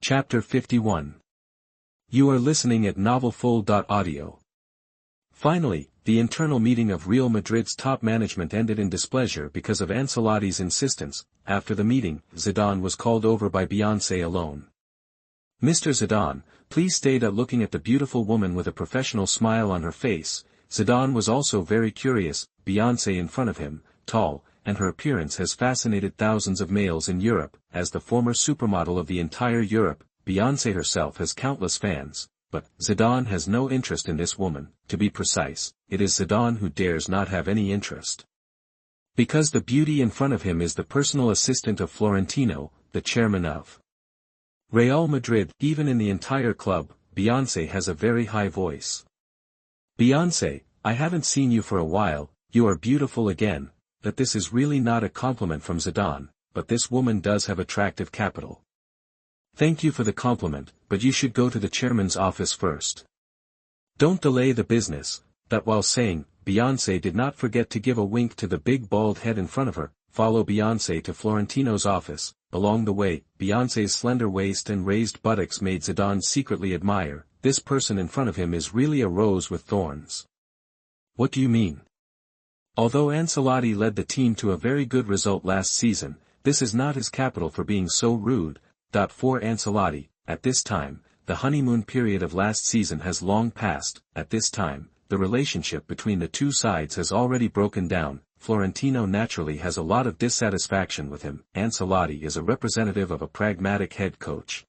Chapter 51. You are listening at novelfull.audio. Finally, the internal meeting of Real Madrid's top management ended in displeasure because of Ancelotti's insistence. After the meeting, Zidane was called over by Beyoncé alone. Mr. Zidane, please stay looking at the beautiful woman with a professional smile on her face. Zidane was also very curious. Beyoncé in front of him, tall, and her appearance has fascinated thousands of males in Europe. As the former supermodel of the entire Europe, Beyoncé herself has countless fans, but Zidane has no interest in this woman. To be precise, it is Zidane who dares not have any interest. Because the beauty in front of him is the personal assistant of Florentino, the chairman of Real Madrid. Even in the entire club, Beyoncé has a very high voice. Beyoncé, I haven't seen you for a while, you are beautiful again. That this is really not a compliment from Zidane, but this woman does have attractive capital. Thank you for the compliment, but you should go to the chairman's office first. Don't delay the business. That while saying, Beyoncé did not forget to give a wink to the big bald head in front of her. Follow Beyoncé to Florentino's office. Along the way, Beyoncé's slender waist and raised buttocks made Zidane secretly admire. This person in front of him is really a rose with thorns. What do you mean? Although Ancelotti led the team to a very good result last season, this is not his capital for being so rude. For Ancelotti, at this time, the honeymoon period of last season has long passed. At this time, the relationship between the two sides has already broken down. Florentino naturally has a lot of dissatisfaction with him. Ancelotti is a representative of a pragmatic head coach.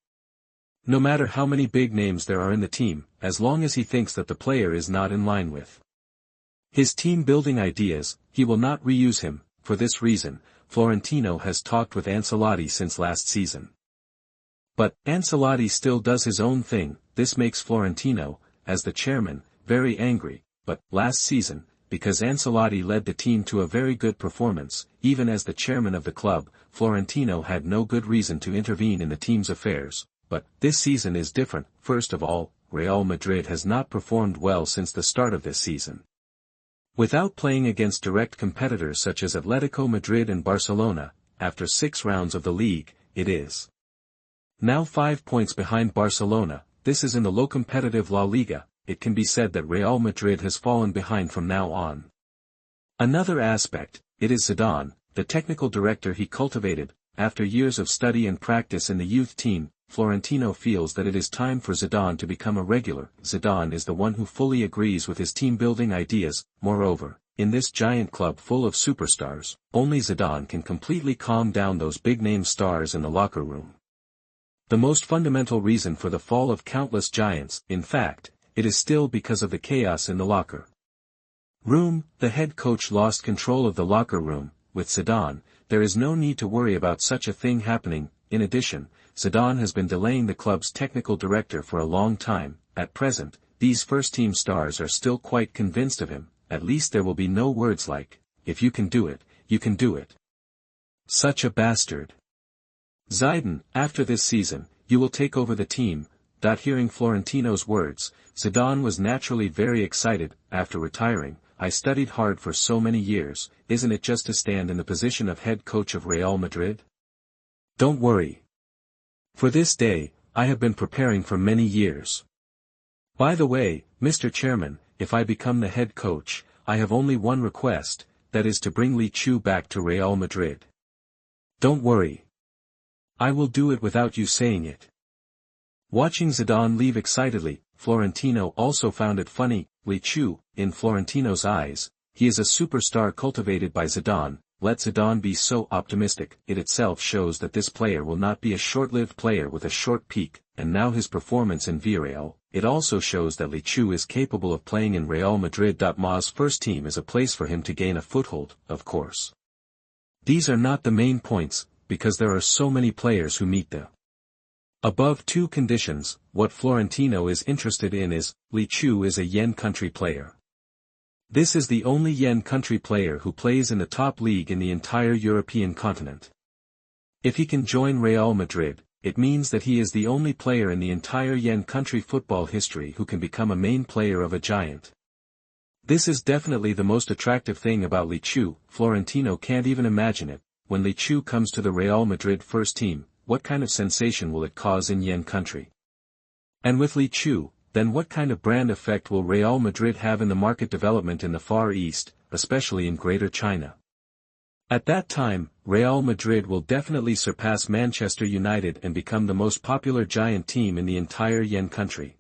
No matter how many big names there are in the team, as long as he thinks that the player is not in line with his team-building ideas, he will not reuse him. For this reason, Florentino has talked with Ancelotti since last season. But, Ancelotti still does his own thing. This makes Florentino, as the chairman, very angry. But, last season, because Ancelotti led the team to a very good performance, even as the chairman of the club, Florentino had no good reason to intervene in the team's affairs. But, this season is different. First of all, Real Madrid has not performed well since the start of this season. Without playing against direct competitors such as Atletico Madrid and Barcelona, after 6 rounds of the league, it is now 5 points behind Barcelona. This is in the low competitive La Liga. It can be said that Real Madrid has fallen behind from now on. Another aspect, it is Zidane, the technical director he cultivated. After years of study and practice in the youth team, Florentino feels that it is time for Zidane to become a regular. Zidane is the one who fully agrees with his team-building ideas. Moreover, in this giant club full of superstars, only Zidane can completely calm down those big-name stars in the locker room. The most fundamental reason for the fall of countless giants, in fact, it is still because of the chaos in the locker room. The head coach lost control of the locker room. With Zidane, there is no need to worry about such a thing happening. In addition, Zidane has been delaying the club's technical director for a long time. At present, these first-team stars are still quite convinced of him. At least there will be no words like, if you can do it, you can do it. Such a bastard. Zidane, after this season, you will take over the team. Hearing Florentino's words, Zidane was naturally very excited. After retiring, I studied hard for so many years. Isn't it just to stand in the position of head coach of Real Madrid? Don't worry. For this day, I have been preparing for many years. By the way, Mr. Chairman, if I become the head coach, I have only one request, that is to bring Li Chu back to Real Madrid. Don't worry. I will do it without you saying it. Watching Zidane leave excitedly, Florentino also found it funny. Li Chu, in Florentino's eyes, he is a superstar cultivated by Zidane. Let Zidane be so optimistic. It itself shows that this player will not be a short-lived player with a short peak, and now his performance in Villarreal. It also shows that Li Chu is capable of playing in Real Madrid. Ma's first team is a place for him to gain a foothold, of course. These are not the main points, because there are so many players who meet the above 2 conditions. What Florentino is interested in is, Li Chu is a yen country player. This is the only yen country player who plays in the top league in the entire European continent. If he can join Real Madrid, it means that he is the only player in the entire yen country football history who can become a main player of a giant. This is definitely the most attractive thing about Li Chu. Florentino can't even imagine it. When Li Chu comes to the Real Madrid first team, what kind of sensation will it cause in Yen country? And with Li Chu, then what kind of brand effect will Real Madrid have in the market development in the Far East, especially in Greater China? At that time, Real Madrid will definitely surpass Manchester United and become the most popular giant team in the entire Yen country.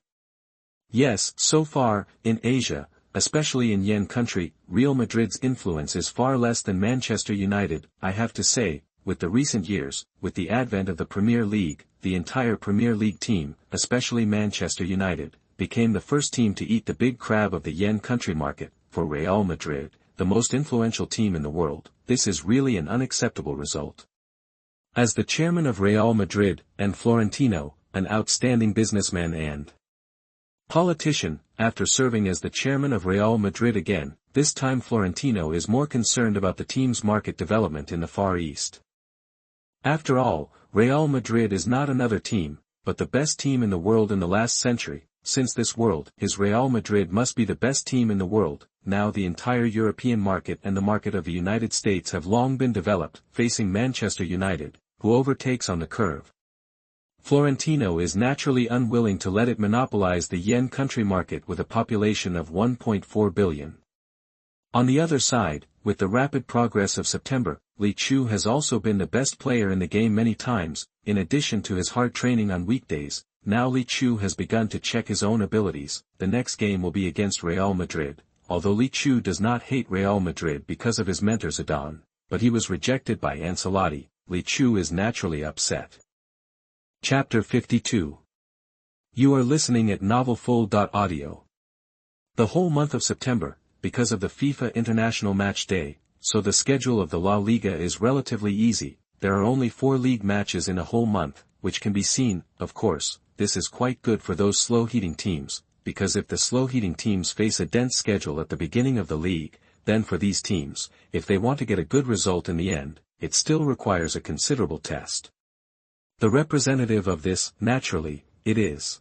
Yes, so far, in Asia, especially in Yen country, Real Madrid's influence is far less than Manchester United. I have to say, with the recent years, with the advent of the Premier League, the entire Premier League team, especially Manchester United, became the first team to eat the big crab of the Yen country market. For Real Madrid, the most influential team in the world, this is really an unacceptable result. As the chairman of Real Madrid, and Florentino, an outstanding businessman and politician, after serving as the chairman of Real Madrid again, this time Florentino is more concerned about the team's market development in the Far East. After all, Real Madrid is not another team, but the best team in the world in the last century. Since this world is Real Madrid must be the best team in the world. Now the entire European market and the market of the United States have long been developed, facing Manchester United, who overtakes on the curve. Florentino is naturally unwilling to let it monopolize the Yen country market with a population of 1.4 billion. On the other side, with the rapid progress of September, Li Chu has also been the best player in the game many times. In addition to his hard training on weekdays, now Li Chu has begun to check his own abilities. The next game will be against Real Madrid. Although Li Chu does not hate Real Madrid because of his mentor Zidane, but he was rejected by Ancelotti, Li Chu is naturally upset. Chapter 52. You are listening at novelfull.audio. The whole month of September, because of the FIFA International Match Day, so the schedule of the La Liga is relatively easy. There are only 4 league matches in a whole month, which can be seen. Of course, this is quite good for those slow-heating teams, because if the slow-heating teams face a dense schedule at the beginning of the league, then for these teams, if they want to get a good result in the end, it still requires a considerable test. The representative of this, naturally, it is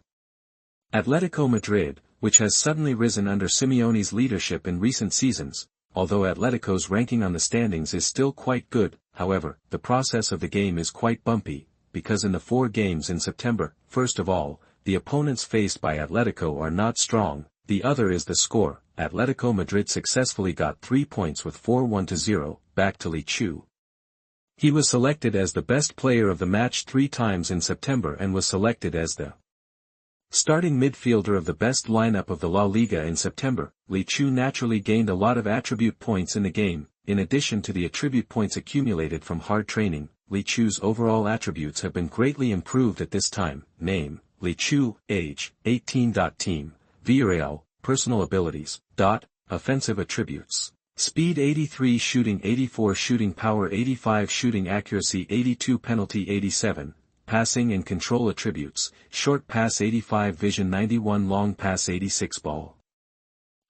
Atletico Madrid, which has suddenly risen under Simeone's leadership in recent seasons. Although Atletico's ranking on the standings is still quite good, however, the process of the game is quite bumpy, because in the 4 games in September, first of all, the opponents faced by Atletico are not strong. The other is the score. Atletico Madrid successfully got 3 points with 4-1-0, back to Li Chu. He was selected as the best player of the match 3 times in September and was selected as the starting midfielder of the best lineup of the La Liga in September. Li Chu naturally gained a lot of attribute points in the game. In addition to the attribute points accumulated from hard training, Li Chu's overall attributes have been greatly improved at this time. Name, Li Chu, age, 18. Team, Villarreal, personal abilities, offensive attributes. Speed 83, shooting 84, shooting power 85, shooting accuracy 82, penalty 87, passing and control attributes, short pass 85, vision 91, long pass 86, ball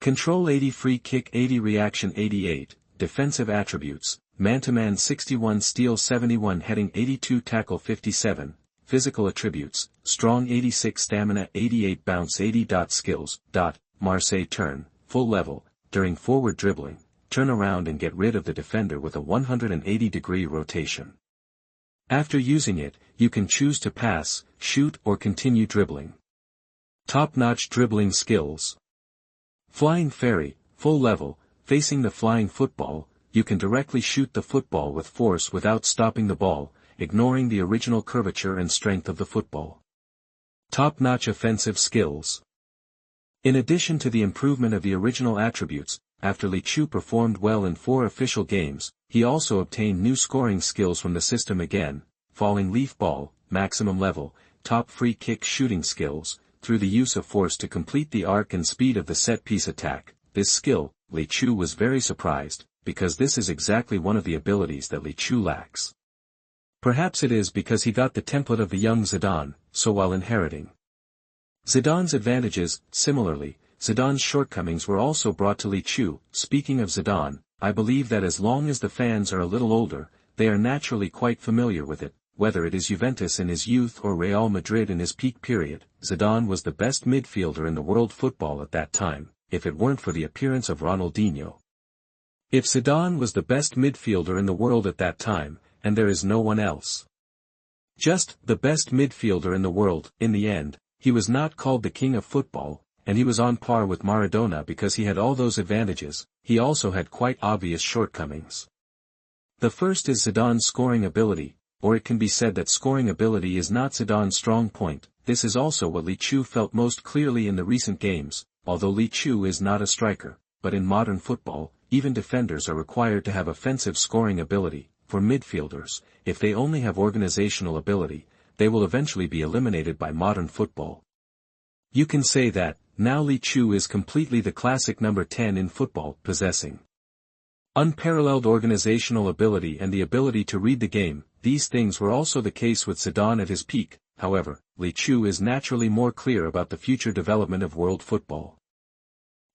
control 80, free kick 80, reaction 88, defensive attributes, man-to-man 61, steal 71, heading 82, tackle 57, physical attributes, strong 86, stamina 88, bounce 80. Skills, Marseille turn, full level, during forward dribbling, turn around and get rid of the defender with a 180-degree rotation. After using it, you can choose to pass, shoot or continue dribbling. Top-notch dribbling skills. Flying fairy, full level, facing the flying football, you can directly shoot the football with force without stopping the ball, ignoring the original curvature and strength of the football. Top-notch offensive skills. In addition to the improvement of the original attributes, after Li Chu performed well in 4 official games, he also obtained new scoring skills from the system again, falling leaf ball, maximum level, top free kick shooting skills, through the use of force to complete the arc and speed of the set-piece attack. This skill, Li Chu was very surprised, because this is exactly one of the abilities that Li Chu lacks. Perhaps it is because he got the template of the young Zidane, so while inheriting Zidane's advantages, similarly, Zidane's shortcomings were also brought to Li Chu. Speaking of Zidane, I believe that as long as the fans are a little older, they are naturally quite familiar with it, whether it is Juventus in his youth or Real Madrid in his peak period. Zidane was the best midfielder in the world football at that time, if it weren't for the appearance of Ronaldinho. If Zidane was the best midfielder in the world at that time, and there is no one else. Just the best midfielder in the world. In the end, he was not called the king of football, and he was on par with Maradona because he had all those advantages. He also had quite obvious shortcomings. The first is Zidane's scoring ability, or it can be said that scoring ability is not Zidane's strong point. This is also what Li Chu felt most clearly in the recent games, although Li Chu is not a striker, but in modern football, even defenders are required to have offensive scoring ability. For midfielders, if they only have organizational ability, they will eventually be eliminated by modern football. You can say that, now Li Chu is completely the classic number 10 in football, possessing unparalleled organizational ability and the ability to read the game. These things were also the case with Zidane at his peak. However, Li Chu is naturally more clear about the future development of world football.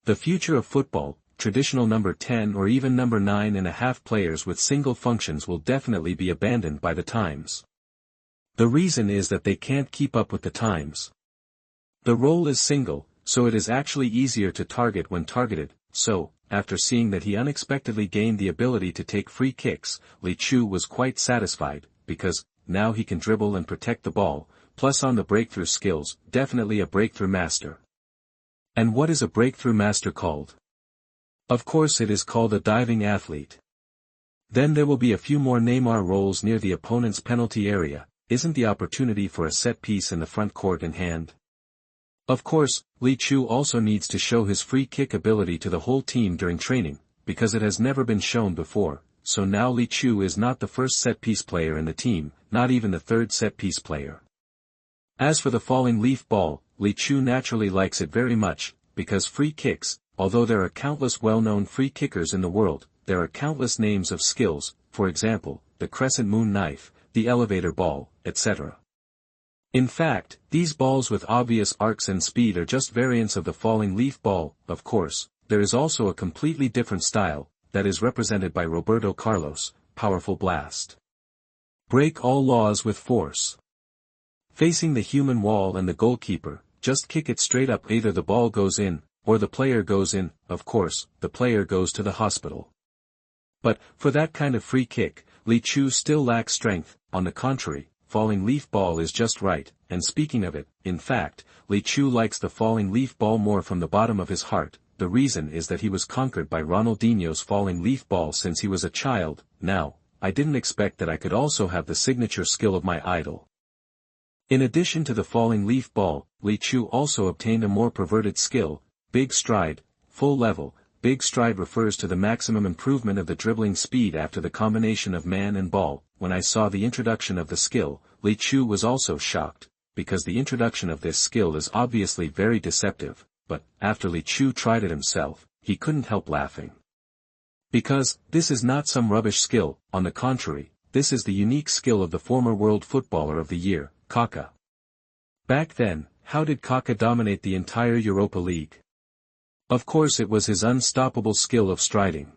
The future of football, traditional number 10 or even number 9.5 players with single functions will definitely be abandoned by the times. The reason is that they can't keep up with the times. The role is single, so it is actually easier to target when targeted. So, after seeing that he unexpectedly gained the ability to take free kicks, Li Chu was quite satisfied, because, now he can dribble and protect the ball, plus on the breakthrough skills, definitely a breakthrough master. And what is a breakthrough master called? Of course it is called a diving athlete. Then there will be a few more Neymar roles near the opponent's penalty area. Isn't the opportunity for a set piece in the front court in hand? Of course, Li Chu also needs to show his free kick ability to the whole team during training, because it has never been shown before. So now Li Chu is not the first set-piece player in the team, not even the third set-piece player. As for the falling leaf ball, Li Chu naturally likes it very much, because free kicks, although there are countless well-known free kickers in the world, there are countless names of skills, for example, the crescent moon knife, the elevator ball, etc. In fact, these balls with obvious arcs and speed are just variants of the falling leaf ball. Of course, there is also a completely different style, that is represented by Roberto Carlos, powerful blast. Break all laws with force. Facing the human wall and the goalkeeper, just kick it straight up. Either the ball goes in, or the player goes in. Of course, the player goes to the hospital. But, for that kind of free kick, Li Chu still lacks strength. On the contrary, falling leaf ball is just right. And speaking of it, in fact, Li Chu likes the falling leaf ball more from the bottom of his heart. The reason is that he was conquered by Ronaldinho's falling leaf ball since he was a child. Now, I didn't expect that I could also have the signature skill of my idol. In addition to the falling leaf ball, Li Chu also obtained a more perverted skill, big stride, full level. Big stride refers to the maximum improvement of the dribbling speed after the combination of man and ball. When I saw the introduction of the skill, Li Chu was also shocked, because the introduction of this skill is obviously very deceptive, but, after Li Chu tried it himself, he couldn't help laughing. Because, this is not some rubbish skill, on the contrary, this is the unique skill of the former World Footballer of the Year, Kaká. Back then, how did Kaká dominate the entire Europa League? Of course it was his unstoppable skill of striding.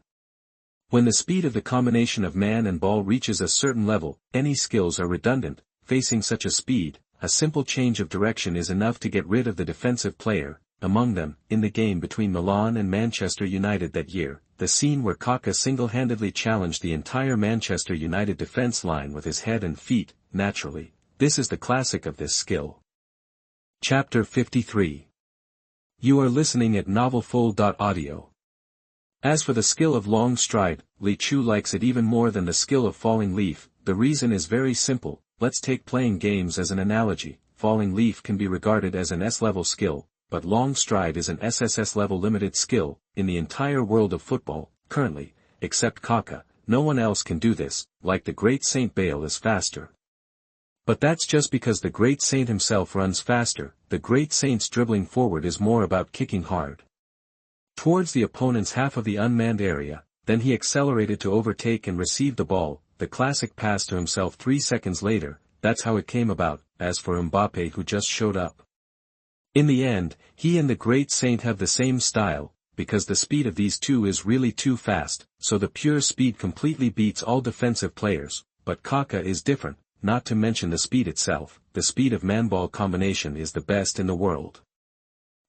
When the speed of the combination of man and ball reaches a certain level, any skills are redundant. Facing such a speed, a simple change of direction is enough to get rid of the defensive player. Among them, in the game between Milan and Manchester United that year, the scene where Kaká single-handedly challenged the entire Manchester United defense line with his head and feet. Naturally, this is the classic of this skill. Chapter 53. You are listening at novelfull.audio. As for the skill of long stride, Li Chu likes it even more than the skill of falling leaf. The reason is very simple. Let's take playing games as an analogy. Falling leaf can be regarded as an S-level skill, but long stride is an SSS-level limited skill. In the entire world of football, currently, except Kaká, no one else can do this. Like the great Saint Bale is faster. But that's just because the great saint himself runs faster. The great saint's dribbling forward is more about kicking hard towards the opponent's half of the unmanned area. Then he accelerated to overtake and receive the ball, the classic pass to himself 3 seconds later. That's how it came about. As for Mbappé, who just showed up, in the end, he and the great saint have the same style, because the speed of these two is really too fast, so the pure speed completely beats all defensive players. But Kaká is different. Not to mention the speed itself, the speed of man-ball combination is the best in the world.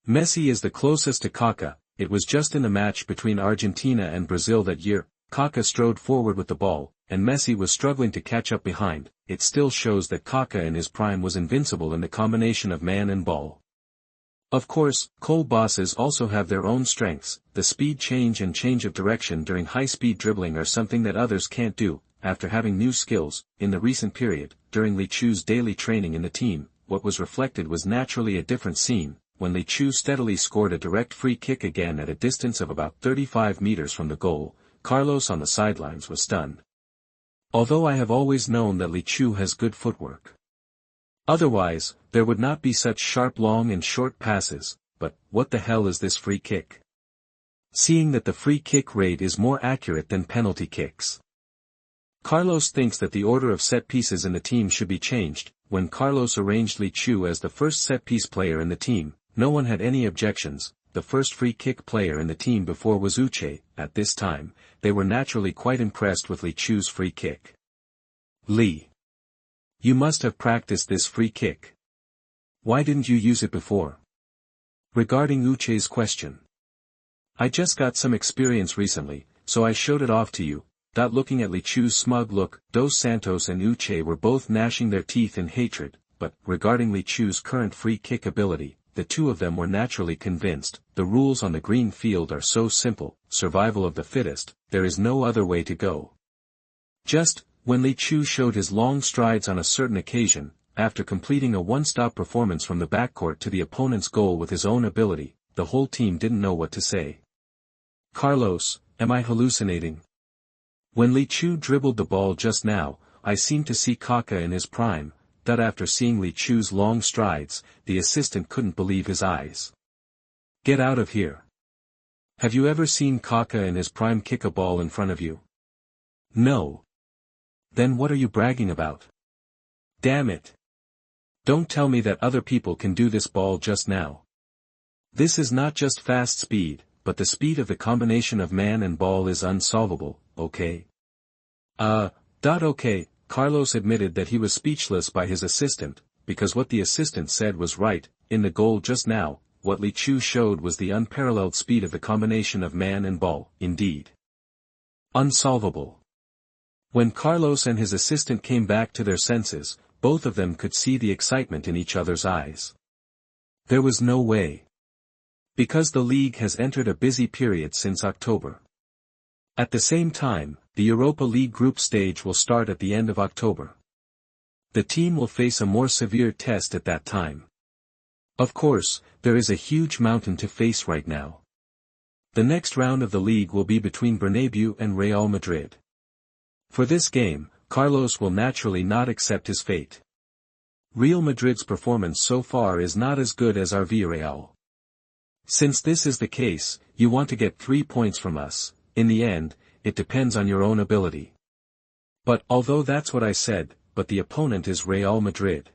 Messi is the closest to Kaká. It was just in the match between Argentina and Brazil that year. Kaká strode forward with the ball, and Messi was struggling to catch up behind. It still shows that Kaká in his prime was invincible in the combination of man and ball. Of course, goal bosses also have their own strengths. The speed change and change of direction during high-speed dribbling are something that others can't do. After having new skills, in the recent period, during Li Chu's daily training in the team, what was reflected was naturally a different scene. When Li Chu steadily scored a direct free kick again at a distance of about 35 meters from the goal, Carlos on the sidelines was stunned. Although I have always known that Li Chu has good footwork. Otherwise, there would not be such sharp long and short passes, but what the hell is this free kick? Seeing that the free kick rate is more accurate than penalty kicks. Carlos thinks that the order of set pieces in the team should be changed. When Carlos arranged Li Chu as the first set-piece player in the team, no one had any objections. The first free kick player in the team before was Uche. At this time, they were naturally quite impressed with Li Chu's free kick. Li, you must have practiced this free kick. Why didn't you use it before? Regarding Uche's question. I just got some experience recently, so I showed it off to you. Looking at Li Chu's smug look, Dos Santos and Uche were both gnashing their teeth in hatred, but, regarding Li Chu's current free kick ability, the two of them were naturally convinced. The rules on the green field are so simple, survival of the fittest, there is no other way to go. Just, when Li Chu showed his long strides on a certain occasion, after completing a one-stop performance from the backcourt to the opponent's goal with his own ability, the whole team didn't know what to say. Carlos, am I hallucinating? When Li Chu dribbled the ball just now, I seemed to see Kaká in his prime. After seeing Li Chu's long strides, the assistant couldn't believe his eyes. Get out of here. Have you ever seen Kaká in his prime kick a ball in front of you? No. Then what are you bragging about? Damn it. Don't tell me that other people can do this ball just now. This is not just fast speed, but the speed of the combination of man and ball is unsolvable, okay? Okay, Carlos admitted that he was speechless by his assistant, because what the assistant said was right. In the goal just now, what Li Chu showed was the unparalleled speed of the combination of man and ball, indeed. Unsolvable. When Carlos and his assistant came back to their senses, both of them could see the excitement in each other's eyes. There was no way. Because the league has entered a busy period since October. At the same time, the Europa League group stage will start at the end of October. The team will face a more severe test at that time. Of course, there is a huge mountain to face right now. The next round of the league will be between Bernabeu and Real Madrid. For this game, Carlos will naturally not accept his fate. Real Madrid's performance so far is not as good as our Villarreal. Since this is the case, you want to get 3 points from us. In the end, it depends on your own ability. But although that's what I said, but the opponent is Real Madrid.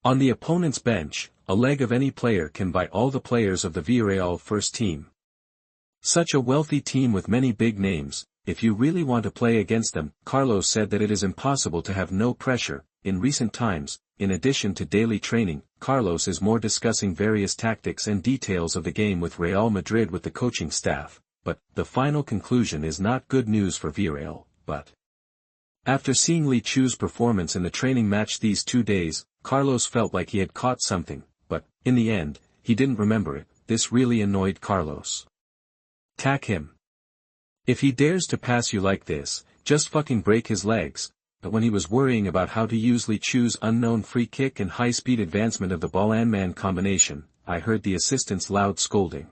On the opponent's bench, a leg of any player can buy all the players of the Villarreal first team. Such a wealthy team with many big names. If you really want to play against them, Carlos said that it is impossible to have no pressure. In recent times, in addition to daily training, Carlos is more discussing various tactics and details of the game with Real Madrid with the coaching staff, but the final conclusion is not good news for Villarreal, but after seeing Li Chu's performance in the training match these 2 days, Carlos felt like he had caught something, but, in the end, he didn't remember it. This really annoyed Carlos. Tack him. If he dares to pass you like this, just fucking break his legs. But when he was worrying about how to use Li Chu's unknown free kick and high-speed advancement of the ball and man combination, I heard the assistant's loud scolding.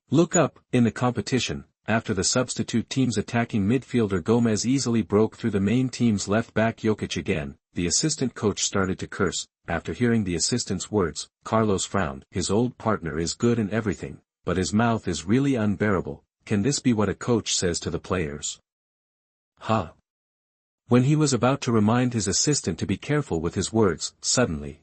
Look up, in the competition, after the substitute team's attacking midfielder Gomez easily broke through the main team's left back Jokic again, the assistant coach started to curse. After hearing the assistant's words, Carlos frowned. His old partner is good and everything, but his mouth is really unbearable. Can this be what a coach says to the players? Huh. When he was about to remind his assistant to be careful with his words, suddenly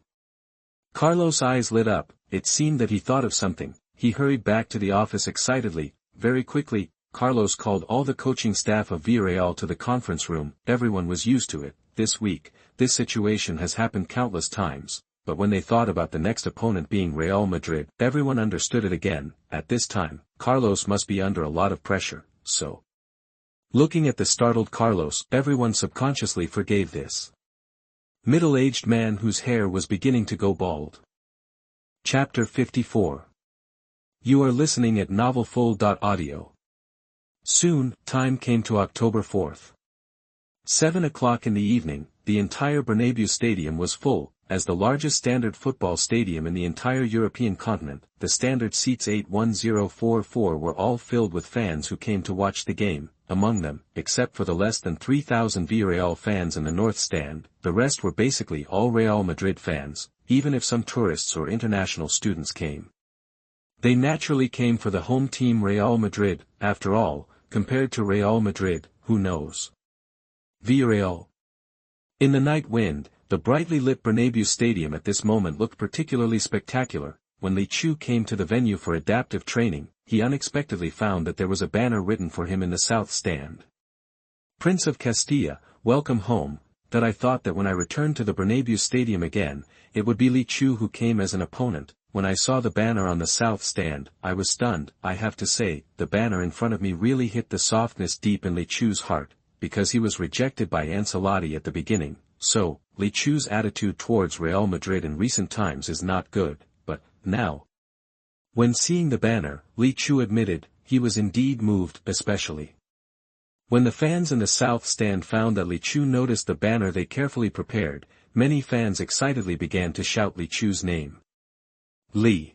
Carlos' eyes lit up. It seemed that he thought of something. He hurried back to the office excitedly. Very quickly, Carlos called all the coaching staff of Villarreal to the conference room. Everyone was used to it. This week, this situation has happened countless times, but when they thought about the next opponent being Real Madrid, everyone understood it again. At this time, Carlos must be under a lot of pressure, so Looking at the startled Carlos, everyone subconsciously forgave this middle-aged man whose hair was beginning to go bald. Chapter 54. You are listening at novelfull.audio. Soon, time came to October 4th. 7 o'clock in the evening, the entire Bernabeu Stadium was full. As the largest standard football stadium in the entire European continent, the standard seats 81044 were all filled with fans who came to watch the game. Among them, except for the less than 3,000 Villarreal fans in the north stand, the rest were basically all Real Madrid fans, even if some tourists or international students came. They naturally came for the home team Real Madrid. After all, compared to Real Madrid, who knows? Villarreal. In the night wind, the brightly lit Bernabeu Stadium at this moment looked particularly spectacular. When Li Chu came to the venue for adaptive training, he unexpectedly found that there was a banner written for him in the south stand. Prince of Castilla, welcome home. That I thought that when I returned to the Bernabeu Stadium again, it would be Li Chu who came as an opponent. When I saw the banner on the south stand, I was stunned. I have to say, the banner in front of me really hit the softness deep in Li Chu's heart, because he was rejected by Ancelotti at the beginning. So, Li Chu's attitude towards Real Madrid in recent times is not good, but, now. When seeing the banner, Li Chu admitted, he was indeed moved, especially when the fans in the south stand found that Li Chu noticed the banner they carefully prepared. Many fans excitedly began to shout Li Chu's name. Li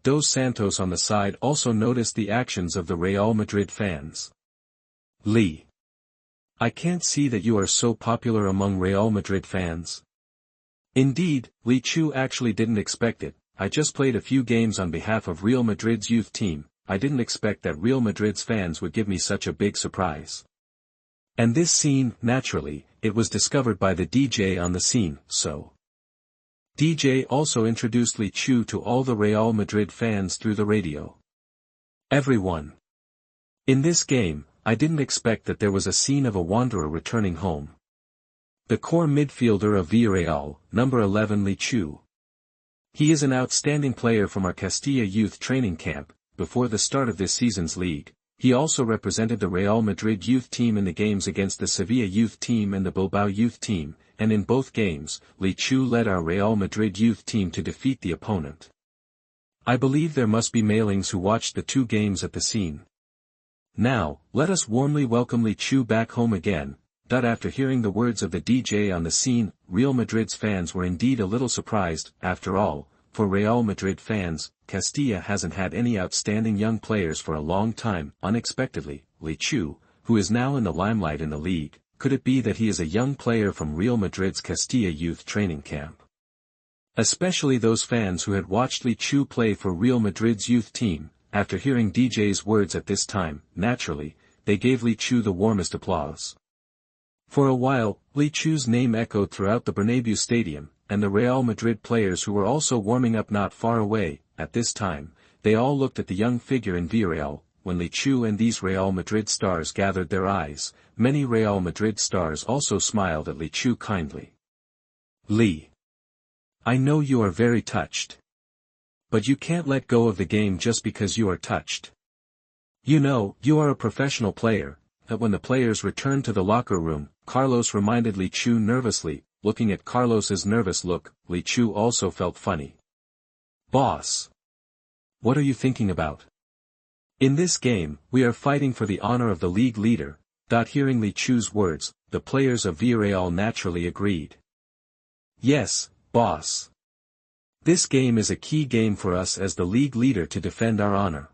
dos Santos on the side also noticed the actions of the Real Madrid fans. Li. I can't see that you are so popular among Real Madrid fans. Indeed, Li Chu actually didn't expect it. I just played a few games on behalf of Real Madrid's youth team. I didn't expect that Real Madrid's fans would give me such a big surprise. And this scene, naturally, it was discovered by the DJ on the scene, so. DJ also introduced Li Chu to all the Real Madrid fans through the radio. Everyone. In this game, I didn't expect that there was a scene of a wanderer returning home. The core midfielder of Villarreal, number 11 Li Chu. He is an outstanding player from our Castilla youth training camp. Before the start of this season's league, he also represented the Real Madrid youth team in the games against the Sevilla youth team and the Bilbao youth team, and in both games, Li Chu led our Real Madrid youth team to defeat the opponent. I believe there must be Malings who watched the two games at the scene. Now, let us warmly welcome Li Chu back home again. After hearing the words of the DJ on the scene, Real Madrid's fans were indeed a little surprised. After all, for Real Madrid fans, Castilla hasn't had any outstanding young players for a long time. Unexpectedly, Li Chu, who is now in the limelight in the league, could it be that he is a young player from Real Madrid's Castilla youth training camp? Especially those fans who had watched Li Chu play for Real Madrid's youth team, after hearing DJ's words at this time, naturally, they gave Li Chu the warmest applause. For a while, Li Chu's name echoed throughout the Bernabeu Stadium, and the Real Madrid players who were also warming up not far away. At this time, they all looked at the young figure in Villarreal. When Li Chu and these Real Madrid stars gathered their eyes, many Real Madrid stars also smiled at Li Chu kindly. Li. I know you are very touched. But you can't let go of the game just because you are touched. You know, you are a professional player. That when the players returned to the locker room, Carlos reminded Li Chu nervously. Looking at Carlos's nervous look, Li Chu also felt funny. Boss. What are you thinking about? In this game, we are fighting for the honor of the league leader. Hearing Li Chu's words, the players of Villarreal naturally agreed. Yes, boss. This game is a key game for us as the league leader to defend our honor.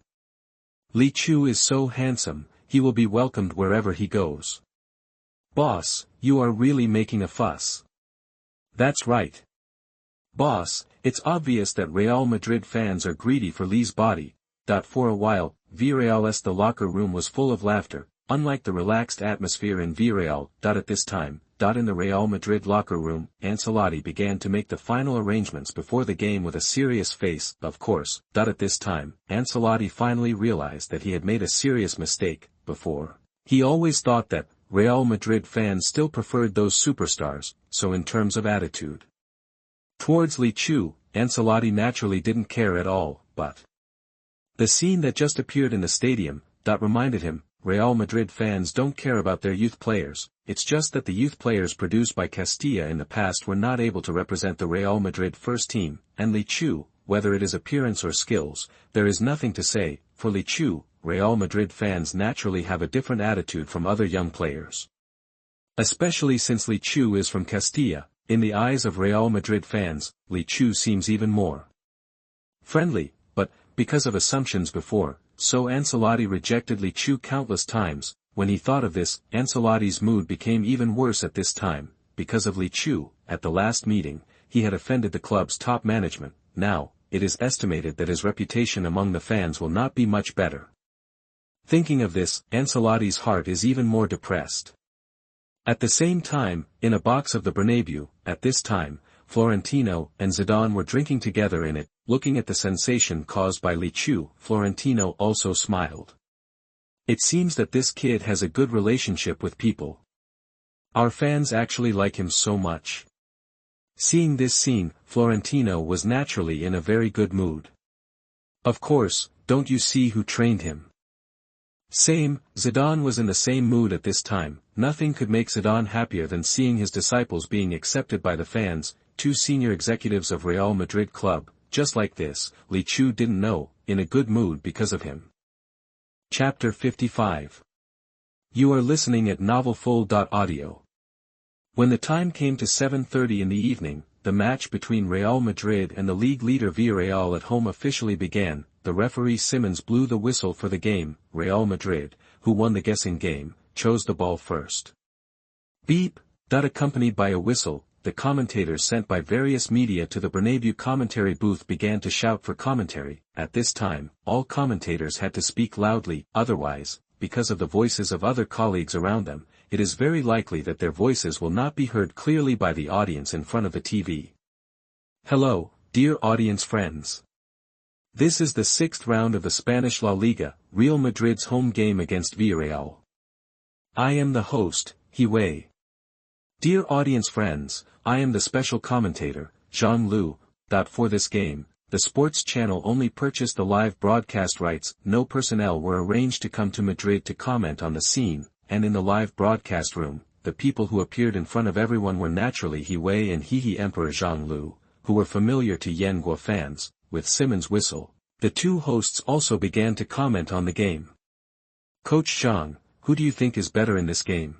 Li Chu is so handsome, he will be welcomed wherever he goes. Boss, you are really making a fuss. That's right. Boss, it's obvious that Real Madrid fans are greedy for Li's body. For a while, Villarreal's the locker room was full of laughter, unlike the relaxed atmosphere in Villarreal. At this time, in the Real Madrid locker room, Ancelotti began to make the final arrangements before the game with a serious face. Of course, at this time, Ancelotti finally realized that he had made a serious mistake. Before, he always thought that Real Madrid fans still preferred those superstars, so in terms of attitude towards Li Chu, Ancelotti naturally didn't care at all, but the scene that just appeared in the stadium, That reminded him, Real Madrid fans don't care about their youth players, it's just that the youth players produced by Castilla in the past were not able to represent the Real Madrid first team, and Li Chu, whether it is appearance or skills, there is nothing to say. For Li Chu, Real Madrid fans naturally have a different attitude from other young players. Especially since Li Chu is from Castilla, in the eyes of Real Madrid fans, Li Chu seems even more friendly, but, because of assumptions before, so Ancelotti rejected Li Chu countless times. When he thought of this, Ancelotti's mood became even worse at this time, because of Li Chu. At the last meeting, he had offended the club's top management. Now, it is estimated that his reputation among the fans will not be much better. Thinking of this, Ancelotti's heart is even more depressed. At the same time, in a box of the Bernabeu, at this time, Florentino and Zidane were drinking together in it. Looking at the sensation caused by Li Chu, Florentino also smiled. It seems that this kid has a good relationship with people. Our fans actually like him so much. Seeing this scene, Florentino was naturally in a very good mood. Of course, don't you see who trained him? Same, Zidane was in the same mood at this time. Nothing could make Zidane happier than seeing his disciples being accepted by the fans. Two senior executives of Real Madrid club, just like this. Li Chu didn't know, in a good mood because of him. Chapter 55. You are listening at novelfull.audio. When the time came to 7:30 in the evening, the match between Real Madrid and the league leader Villarreal at home officially began. The referee Simmons blew the whistle for the game. Real Madrid, who won the guessing game, chose the ball first. Beep, that accompanied by a whistle. The commentators sent by various media to the Bernabeu commentary booth began to shout for commentary. At this time, all commentators had to speak loudly, otherwise, because of the voices of other colleagues around them, it is very likely that their voices will not be heard clearly by the audience in front of the TV. Hello, dear audience friends. This is the 6th round of the Spanish La Liga, Real Madrid's home game against Villarreal. I am the host, Hiwei. Dear audience friends, I am the special commentator, Zhang Lu. That for this game, the sports channel only purchased the live broadcast rights. No personnel were arranged to come to Madrid to comment on the scene, and in the live broadcast room, the people who appeared in front of everyone were naturally Hiwei and Hihi Emperor Zhang Lu, who were familiar to Yanguo fans. With Simmons' whistle, the two hosts also began to comment on the game. Coach Zhang, who do you think is better in this game?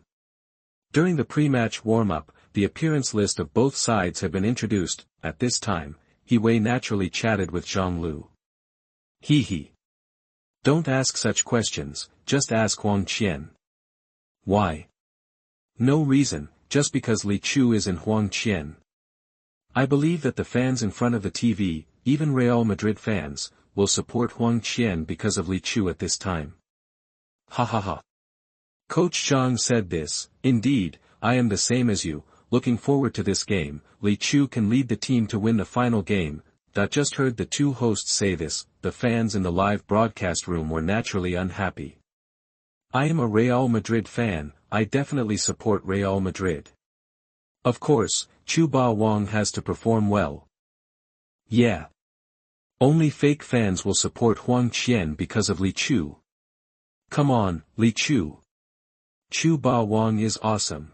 During the pre-match warm-up, the appearance list of both sides had been introduced. At this time, Hiwei naturally chatted with Zhang Lu. He. Don't ask such questions, just ask Huang Qian. Why? No reason, just because Li Chu is in Huang Qian. I believe that the fans in front of the TV, even Real Madrid fans, will support Huang Qian because of Li Chu at this time. Ha ha ha. Coach Zhang said this. Indeed, I am the same as you, looking forward to this game. Li Chu can lead the team to win the final game. That just heard the two hosts say this. The fans in the live broadcast room were naturally unhappy. I am a Real Madrid fan, I definitely support Real Madrid. Of course, Chu Ba Wang has to perform well. Yeah. Only fake fans will support Huang Qian because of Li Chu. Come on, Li Chu. Chu Ba Wang is awesome.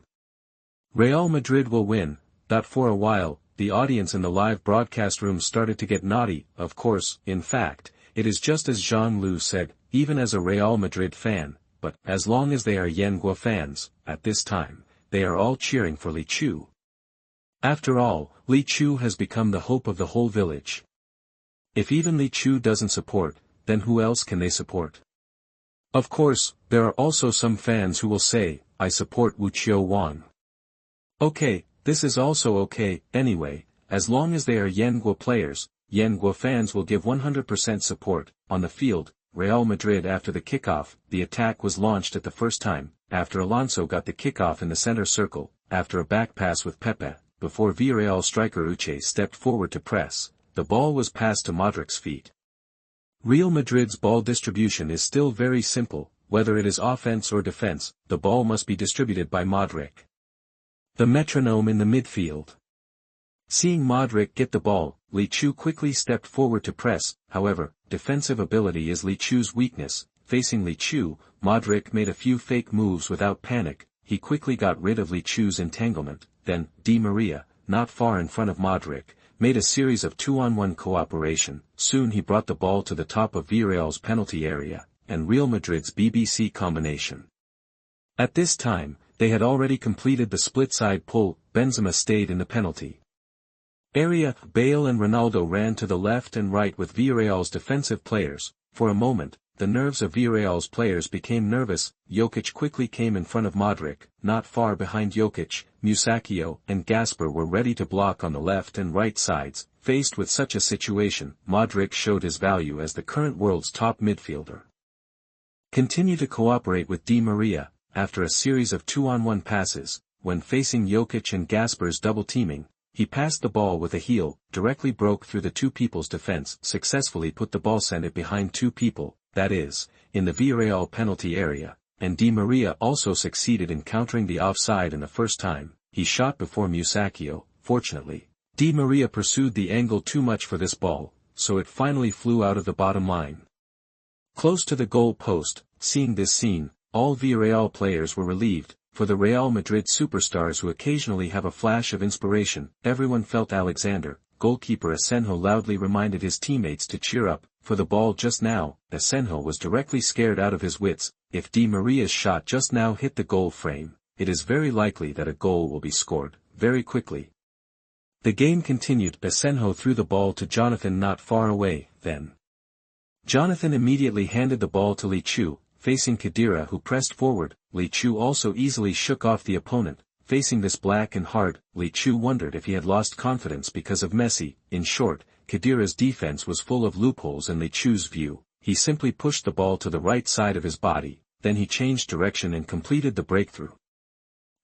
Real Madrid will win. That for a while, the audience in the live broadcast room started to get naughty. Of course, in fact, it is just as Zhang Lu said, even as a Real Madrid fan, but, as long as they are Yanguo fans, at this time, they are all cheering for Li Chu. After all, Li Chu has become the hope of the whole village. If even Li Chu doesn't support, then who else can they support? Of course, there are also some fans who will say, I support Wu Qiu Wang. Okay, this is also okay. Anyway, as long as they are Yanguo players, Yanguo fans will give 100% support. On the field, Real Madrid after the kickoff, the attack was launched at the first time, after Alonso got the kickoff in the center circle, after a back pass with Pepe, before Villarreal striker Uche stepped forward to press, the ball was passed to Modric's feet. Real Madrid's ball distribution is still very simple, whether it is offense or defense, the ball must be distributed by Modric. The metronome in the midfield. Seeing Modric get the ball, Li Chu quickly stepped forward to press. However, defensive ability is Li Chu's weakness. facing Li Chu, Modric made a few fake moves without panic. He quickly got rid of Li Chu's entanglement. Then, Di Maria, not far in front of Modric, made a series of 2-on-1 cooperation. Soon he brought the ball to the top of Villarreal's penalty area, and Real Madrid's BBC combination. At this time, they had already completed the split-side pull. Benzema stayed in the penalty area. Bale and Ronaldo ran to the left and right with Villarreal's defensive players. For a moment, the nerves of Villarreal's players became nervous. Jokic quickly came in front of Modric. Not far behind Jokic, Musacchio and Gasper were ready to block on the left and right sides. Faced with such a situation, Modric showed his value as the current world's top midfielder. Continue to cooperate with Di Maria. After a series of 2-on-1 passes, when facing Jokic and Gasper's double-teaming, he passed the ball with a heel, directly broke through the two people's defense, successfully put the ball, sent it behind two people, that is, in the Villarreal penalty area, and Di Maria also succeeded in countering the offside in the first time. He shot before Musacchio. Fortunately, Di Maria pursued the angle too much for this ball, so it finally flew out of the bottom line, close to the goal post. Seeing this scene, all Villarreal players were relieved. For the Real Madrid superstars who occasionally have a flash of inspiration, everyone felt Alexander. Goalkeeper Asenjo loudly reminded his teammates to cheer up. For the ball just now, Asenjo was directly scared out of his wits. If Di Maria's shot just now hit the goal frame, it is very likely that a goal will be scored, very quickly. The game continued. Asenjo threw the ball to Jonathan not far away. Then Jonathan immediately handed the ball to Li Chu, facing Khedira, who pressed forward. Li Chu also easily shook off the opponent. Facing this black and hard, Li Chu wondered if he had lost confidence because of Messi. In short, Khedira's defense was full of loopholes in Li Chu's view. He simply pushed the ball to the right side of his body, then he changed direction and completed the breakthrough.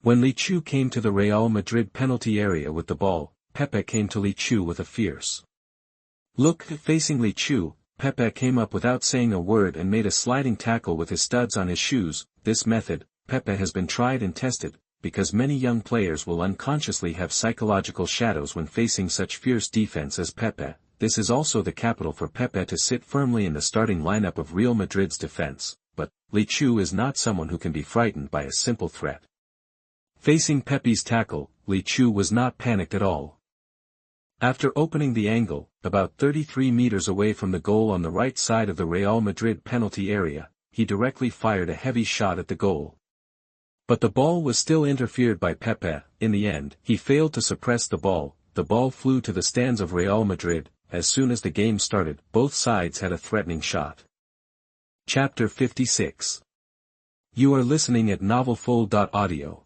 When Li Chu came to the Real Madrid penalty area with the ball, Pepe came to Li Chu with a fierce look. Facing Li Chu, Pepe came up without saying a word and made a sliding tackle with his studs on his shoes. This method, Pepe, has been tried and tested, because many young players will unconsciously have psychological shadows when facing such fierce defense as Pepe. This is also the capital for Pepe to sit firmly in the starting lineup of Real Madrid's defense, but Li Chu is not someone who can be frightened by a simple threat. Facing Pepe's tackle, Li Chu was not panicked at all. After opening the angle, about 33 meters away from the goal on the right side of the Real Madrid penalty area, he directly fired a heavy shot at the goal. But the ball was still interfered by Pepe. In the end, he failed to suppress the ball. The ball flew to the stands of Real Madrid. As soon as the game started, both sides had a threatening shot. Chapter 56. You are listening at novelfull.audio.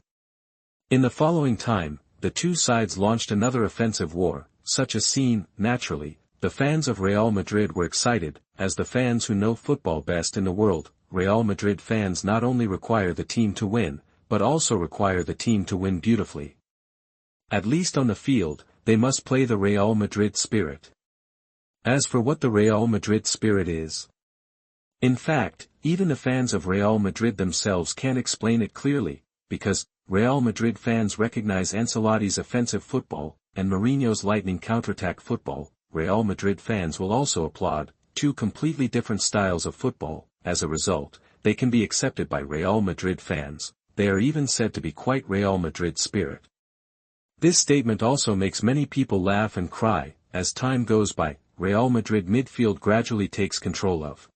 In the following time, the two sides launched another offensive war. Such a scene, naturally, the fans of Real Madrid were excited. As the fans who know football best in the world, Real Madrid fans not only require the team to win, but also require the team to win beautifully. At least on the field, they must play the Real Madrid spirit. As for what the Real Madrid spirit is, in fact, even the fans of Real Madrid themselves can't explain it clearly, because Real Madrid fans recognize Ancelotti's offensive football, and Mourinho's lightning counterattack football. Real Madrid fans will also applaud two completely different styles of football. As a result, they can be accepted by Real Madrid fans. They are even said to be quite Real Madrid spirit. This statement also makes many people laugh and cry. As time goes by, Real Madrid midfield gradually takes control of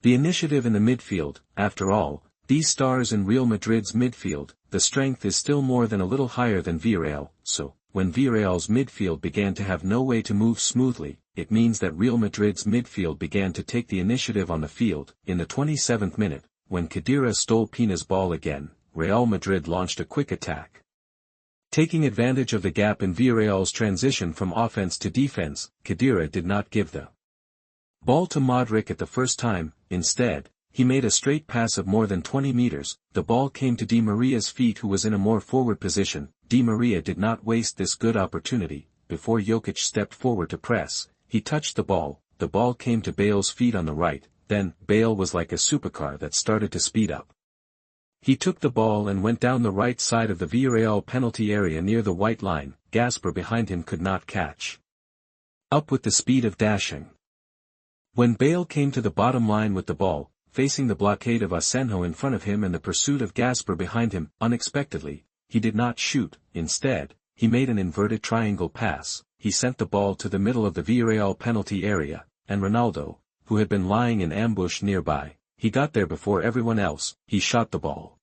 the initiative in the midfield. After all, these stars in Real Madrid's midfield, the strength is still more than a little higher than Villarreal. So, when Villarreal's midfield began to have no way to move smoothly, it means that Real Madrid's midfield began to take the initiative on the field. In the 27th minute, when Khedira stole Pina's ball again, Real Madrid launched a quick attack. Taking advantage of the gap in Villarreal's transition from offense to defense, Khedira did not give the ball to Modric at the first time. Instead, he made a straight pass of more than 20 meters. The ball came to Di Maria's feet, who was in a more forward position. Di Maria did not waste this good opportunity. Before Jokic stepped forward to press, he touched the ball. The ball came to Bale's feet on the right. Then, Bale was like a supercar that started to speed up. He took the ball and went down the right side of the Villarreal penalty area near the white line. Gasper behind him could not catch up with the speed of dashing. When Bale came to the bottom line with the ball, facing the blockade of Asenjo in front of him and the pursuit of Gasper behind him. Unexpectedly, he did not shoot. Instead, he made an inverted triangle pass. He sent the ball to the middle of the Villarreal penalty area, and Ronaldo, who had been lying in ambush nearby, he got there before everyone else. He shot the ball.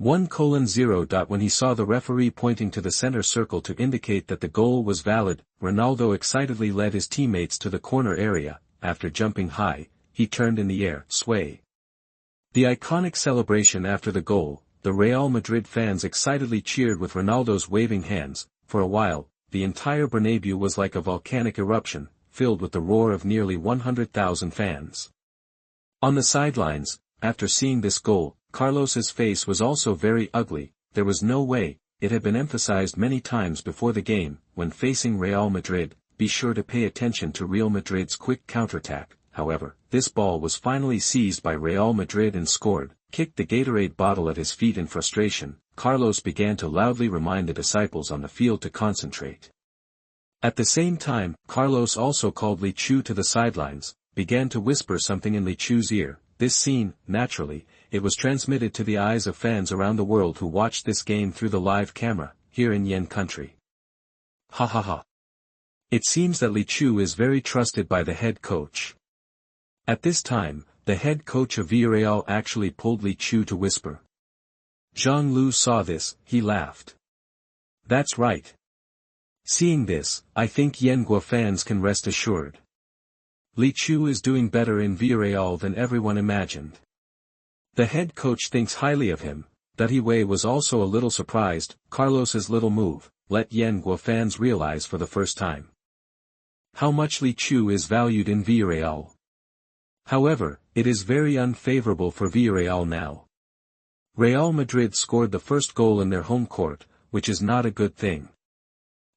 1:0. When he saw the referee pointing to the center circle to indicate that the goal was valid, Ronaldo excitedly led his teammates to the corner area. After jumping high, he turned in the air, sway. The iconic celebration after the goal, the Real Madrid fans excitedly cheered with Ronaldo's waving hands. For a while, the entire Bernabeu was like a volcanic eruption, filled with the roar of nearly 100,000 fans. On the sidelines, after seeing this goal, Carlos's face was also very ugly. There was no way. It had been emphasized many times before the game, when facing Real Madrid, be sure to pay attention to Real Madrid's quick counterattack. However, this ball was finally seized by Real Madrid and scored. Kicked the Gatorade bottle at his feet in frustration, Carlos began to loudly remind the disciples on the field to concentrate. At the same time, Carlos also called Li Chu to the sidelines, began to whisper something in Li Chu's ear. This scene, naturally, it was transmitted to the eyes of fans around the world who watched this game through the live camera, here in Yen country. Ha ha ha. It seems that Li Chu is very trusted by the head coach. At this time, the head coach of Villarreal actually pulled Li Chu to whisper. Zhang Lu saw this, he laughed. That's right. Seeing this, I think Yenghua fans can rest assured. Li Chu is doing better in Villarreal than everyone imagined. The head coach thinks highly of him. That Wei was also a little surprised. Carlos's little move let Yenghua fans realize for the first time how much Li Chu is valued in Villarreal. However, it is very unfavorable for Villarreal now. Real Madrid scored the first goal in their home court, which is not a good thing.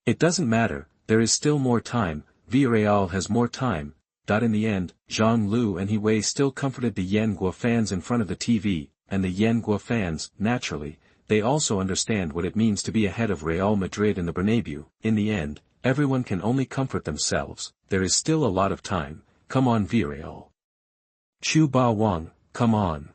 It doesn't matter, there is still more time. Villarreal has more time. In the end, Zhang Lu and Wei still comforted the Yenghua fans in front of the TV, and the Yenghua fans, naturally, they also understand what it means to be ahead of Real Madrid in the Bernabeu. In the end, everyone can only comfort themselves. There is still a lot of time. Come on Villarreal. Chu Ba Wang, come on.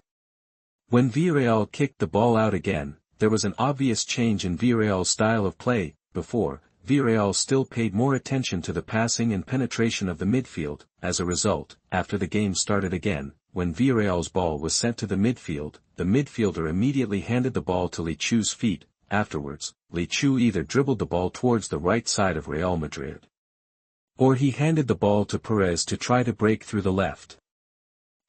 When Villarreal kicked the ball out again, there was an obvious change in Villarreal's style of play. Before, Villarreal still paid more attention to the passing and penetration of the midfield. As a result, after the game started again, when Villarreal's ball was sent to the midfielder immediately handed the ball to Li Chu's feet. Afterwards, Li Chu either dribbled the ball towards the right side of Real Madrid, or he handed the ball to Perez to try to break through the left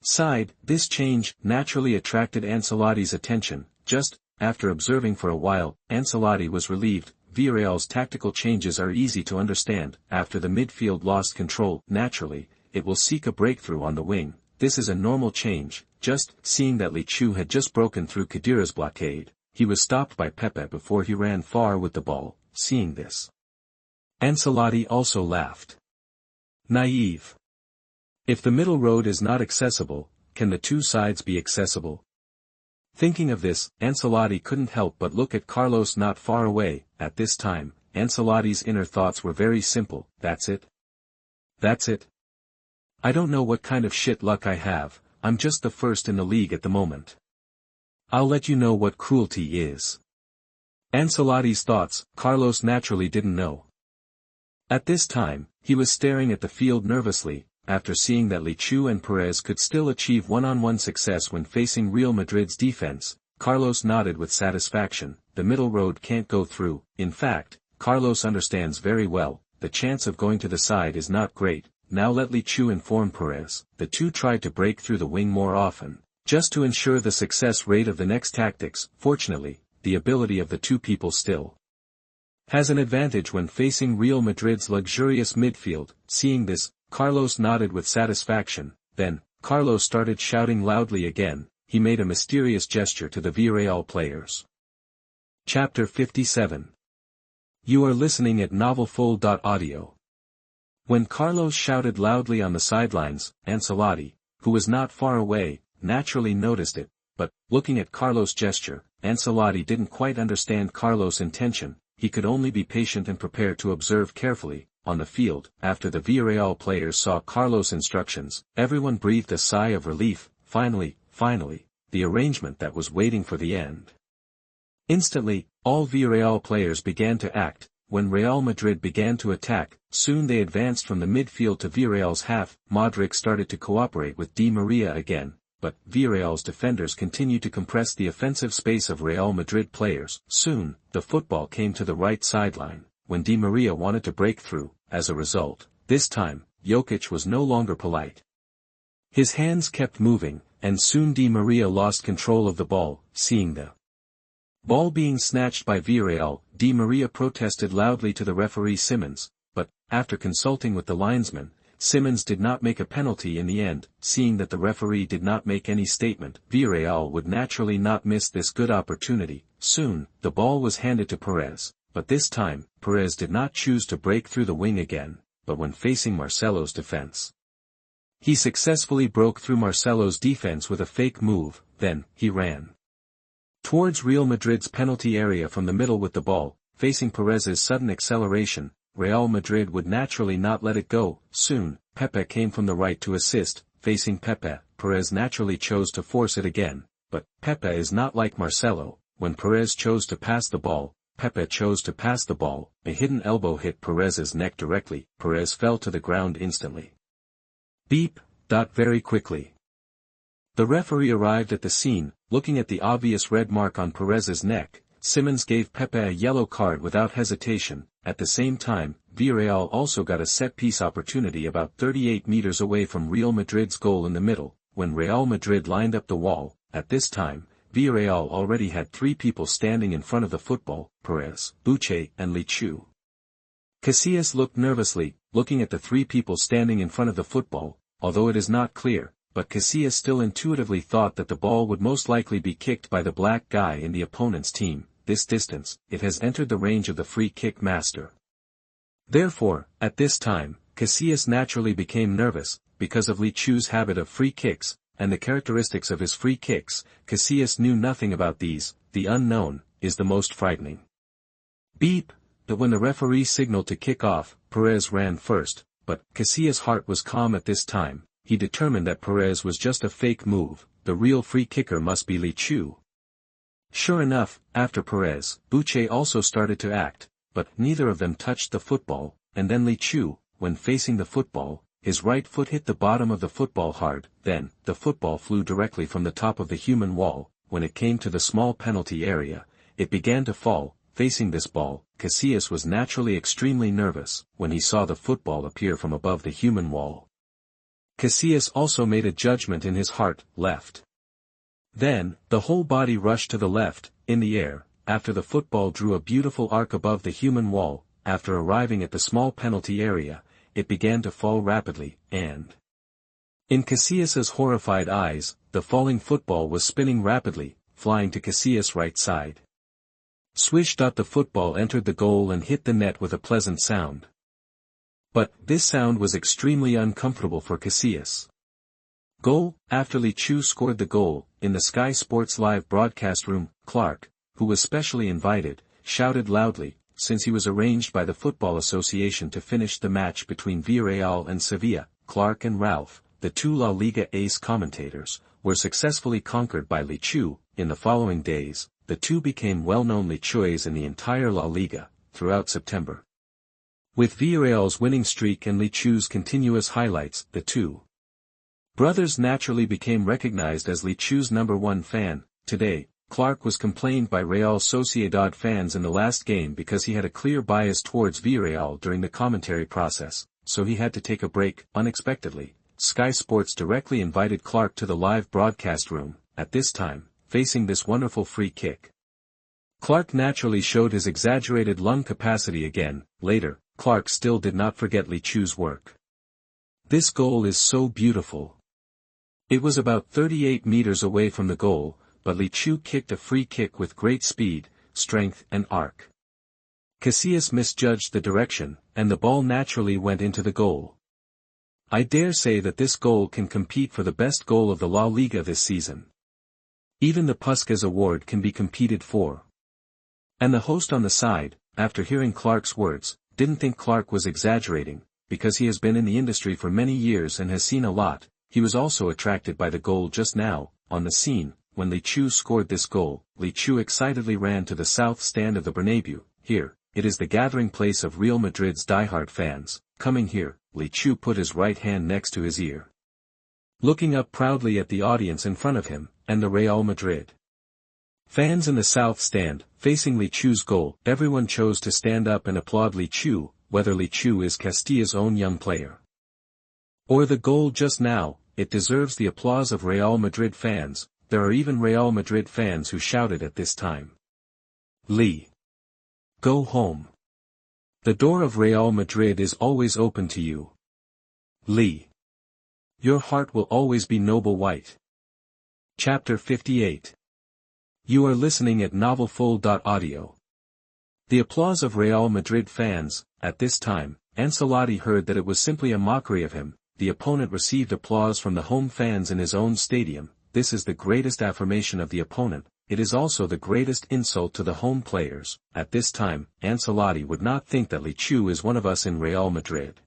side. This change naturally attracted Ancelotti's attention. Just after observing for a while, Ancelotti was relieved. Villarreal's tactical changes are easy to understand. After the midfield lost control, naturally, it will seek a breakthrough on the wing. This is a normal change. Just seeing that Li Chu had just broken through Khedira's blockade, he was stopped by Pepe before he ran far with the ball. Seeing this, Ancelotti also laughed. Naive. If the middle road is not accessible, can the two sides be accessible? Thinking of this, Ancelotti couldn't help but look at Carlos not far away. At this time, Ancelotti's inner thoughts were very simple. That's it. That's it. I don't know what kind of shit luck I have, I'm just the first in the league at the moment. I'll let you know what cruelty is. Ancelotti's thoughts, Carlos naturally didn't know. At this time, he was staring at the field nervously. After seeing that Li Chu and Perez could still achieve one-on-one success when facing Real Madrid's defense, Carlos nodded with satisfaction. The middle road can't go through. In fact, Carlos understands very well, the chance of going to the side is not great. Now let Li Chu inform Perez. The two tried to break through the wing more often, just to ensure the success rate of the next tactics. Fortunately, the ability of the two people still has an advantage when facing Real Madrid's luxurious midfield. Seeing this, Carlos nodded with satisfaction. Then, Carlos started shouting loudly again. He made a mysterious gesture to the Villarreal players. Chapter 57. You are listening at novelfull.audio. When Carlos shouted loudly on the sidelines, Ancelotti, who was not far away, naturally noticed it, but, looking at Carlos' gesture, Ancelotti didn't quite understand Carlos' intention. He could only be patient and prepared to observe carefully. On the field, after the Villarreal players saw Carlos' instructions, everyone breathed a sigh of relief. finally, the arrangement that was waiting for the end. Instantly, all Villarreal players began to act. When Real Madrid began to attack, soon they advanced from the midfield to Villarreal's half. Modric started to cooperate with Di Maria again, but Villarreal's defenders continued to compress the offensive space of Real Madrid players. Soon, the football came to the right sideline, when Di Maria wanted to break through. As a result, this time, Jokic was no longer polite. His hands kept moving, and soon Di Maria lost control of the ball. Seeing the ball being snatched by Villarreal, Di Maria protested loudly to the referee Simmons, but, after consulting with the linesman, Simmons did not make a penalty in the end. Seeing that the referee did not make any statement, Villarreal would naturally not miss this good opportunity. Soon, the ball was handed to Perez, but this time, Perez did not choose to break through the wing again, but when facing Marcelo's defense, he successfully broke through Marcelo's defense with a fake move. Then, he ran towards Real Madrid's penalty area from the middle with the ball. Facing Perez's sudden acceleration, Real Madrid would naturally not let it go. Soon, Pepe came from the right to assist. Facing Pepe, Perez naturally chose to force it again, but Pepe is not like Marcelo. When Perez chose to pass the ball, Pepe chose to pass the ball. A hidden elbow hit Perez's neck directly. Perez fell to the ground instantly. Beep. Very quickly, the referee arrived at the scene. Looking at the obvious red mark on Perez's neck, Simmons gave Pepe a yellow card without hesitation. At the same time, Villarreal also got a set-piece opportunity about 38 meters away from Real Madrid's goal in the middle, when Real Madrid lined up the wall. At this time, Villarreal already had 3 people standing in front of the football: Perez, Buche, and Li Chu. Casillas looked nervously, looking at the 3 people standing in front of the football. Although it is not clear, but Casillas still intuitively thought that the ball would most likely be kicked by the black guy in the opponent's team. This distance, it has entered the range of the free kick master. Therefore, at this time, Casillas naturally became nervous, because of Li Chu's habit of free kicks, and the characteristics of his free kicks. Casillas knew nothing about these. The unknown is the most frightening. Beep. But when the referee signaled to kick off, Perez ran first, but Casillas' heart was calm at this time. He determined that Perez was just a fake move. The real free kicker must be Li Chu. Sure enough, after Perez, Buche also started to act, but neither of them touched the football. And then Li Chu, when facing the football, his right foot hit the bottom of the football hard. Then, the football flew directly from the top of the human wall. When it came to the small penalty area, it began to fall. Facing this ball, Casillas was naturally extremely nervous when he saw the football appear from above the human wall. Casillas also made a judgment in his heart: left. Then, the whole body rushed to the left, in the air, after the football drew a beautiful arc above the human wall. After arriving at the small penalty area, it began to fall rapidly, and in Casillas's horrified eyes, the falling football was spinning rapidly, flying to Casillas' right side. Swish. The football entered the goal and hit the net with a pleasant sound. But, this sound was extremely uncomfortable for Casillas. Goal. After Li Chu scored the goal, in the Sky Sports live broadcast room, Clark, who was specially invited, shouted loudly, since he was arranged by the Football Association to finish the match between Villarreal and Sevilla. Clark and Ralph, the 2 La Liga ace commentators, were successfully conquered by Li Chu. In the following days, the 2 became well-known Li Chues in the entire La Liga. Throughout September, with Villarreal's winning streak and Li Chu's continuous highlights, the 2 brothers naturally became recognized as Li Chu's #1 fan. Today, Clark was complained by Real Sociedad fans in the last game because he had a clear bias towards Villarreal during the commentary process, so he had to take a break. Unexpectedly, Sky Sports directly invited Clark to the live broadcast room. At this time, facing this wonderful free kick, Clark naturally showed his exaggerated lung capacity again. Later, Clark still did not forget Li Chu's work. This goal is so beautiful. It was about 38 meters away from the goal, but Li Chu kicked a free kick with great speed, strength and arc. Casillas misjudged the direction, and the ball naturally went into the goal. I dare say that this goal can compete for the best goal of the La Liga this season. Even the Puskás award can be competed for. And the host on the side, after hearing Clark's words, didn't think Clark was exaggerating, because he has been in the industry for many years and has seen a lot. he was also attracted by the goal just now. On the scene, when Li Chu scored this goal, Li Chu excitedly ran to the south stand of the Bernabeu. Here, it is the gathering place of Real Madrid's diehard fans. Coming here, Li Chu put his right hand next to his ear, looking up proudly at the audience in front of him, and the Real Madrid fans in the south stand, facing Li Chu's goal. Everyone chose to stand up and applaud Li Chu, whether Li Chu is Castilla's own young player or the goal just now. It deserves the applause of Real Madrid fans. There are even Real Madrid fans who shouted at this time, "Li, go home. The door of Real Madrid is always open to you. Li, your heart will always be noble white." Chapter 58. You are listening at novelfull.audio. The applause of Real Madrid fans. At this time, Ancelotti heard that it was simply a mockery of him. The opponent received applause from the home fans in his own stadium. This is the greatest affirmation of the opponent. It is also the greatest insult to the home players. At this time, Ancelotti would not think that Li Chu is one of us in Real Madrid.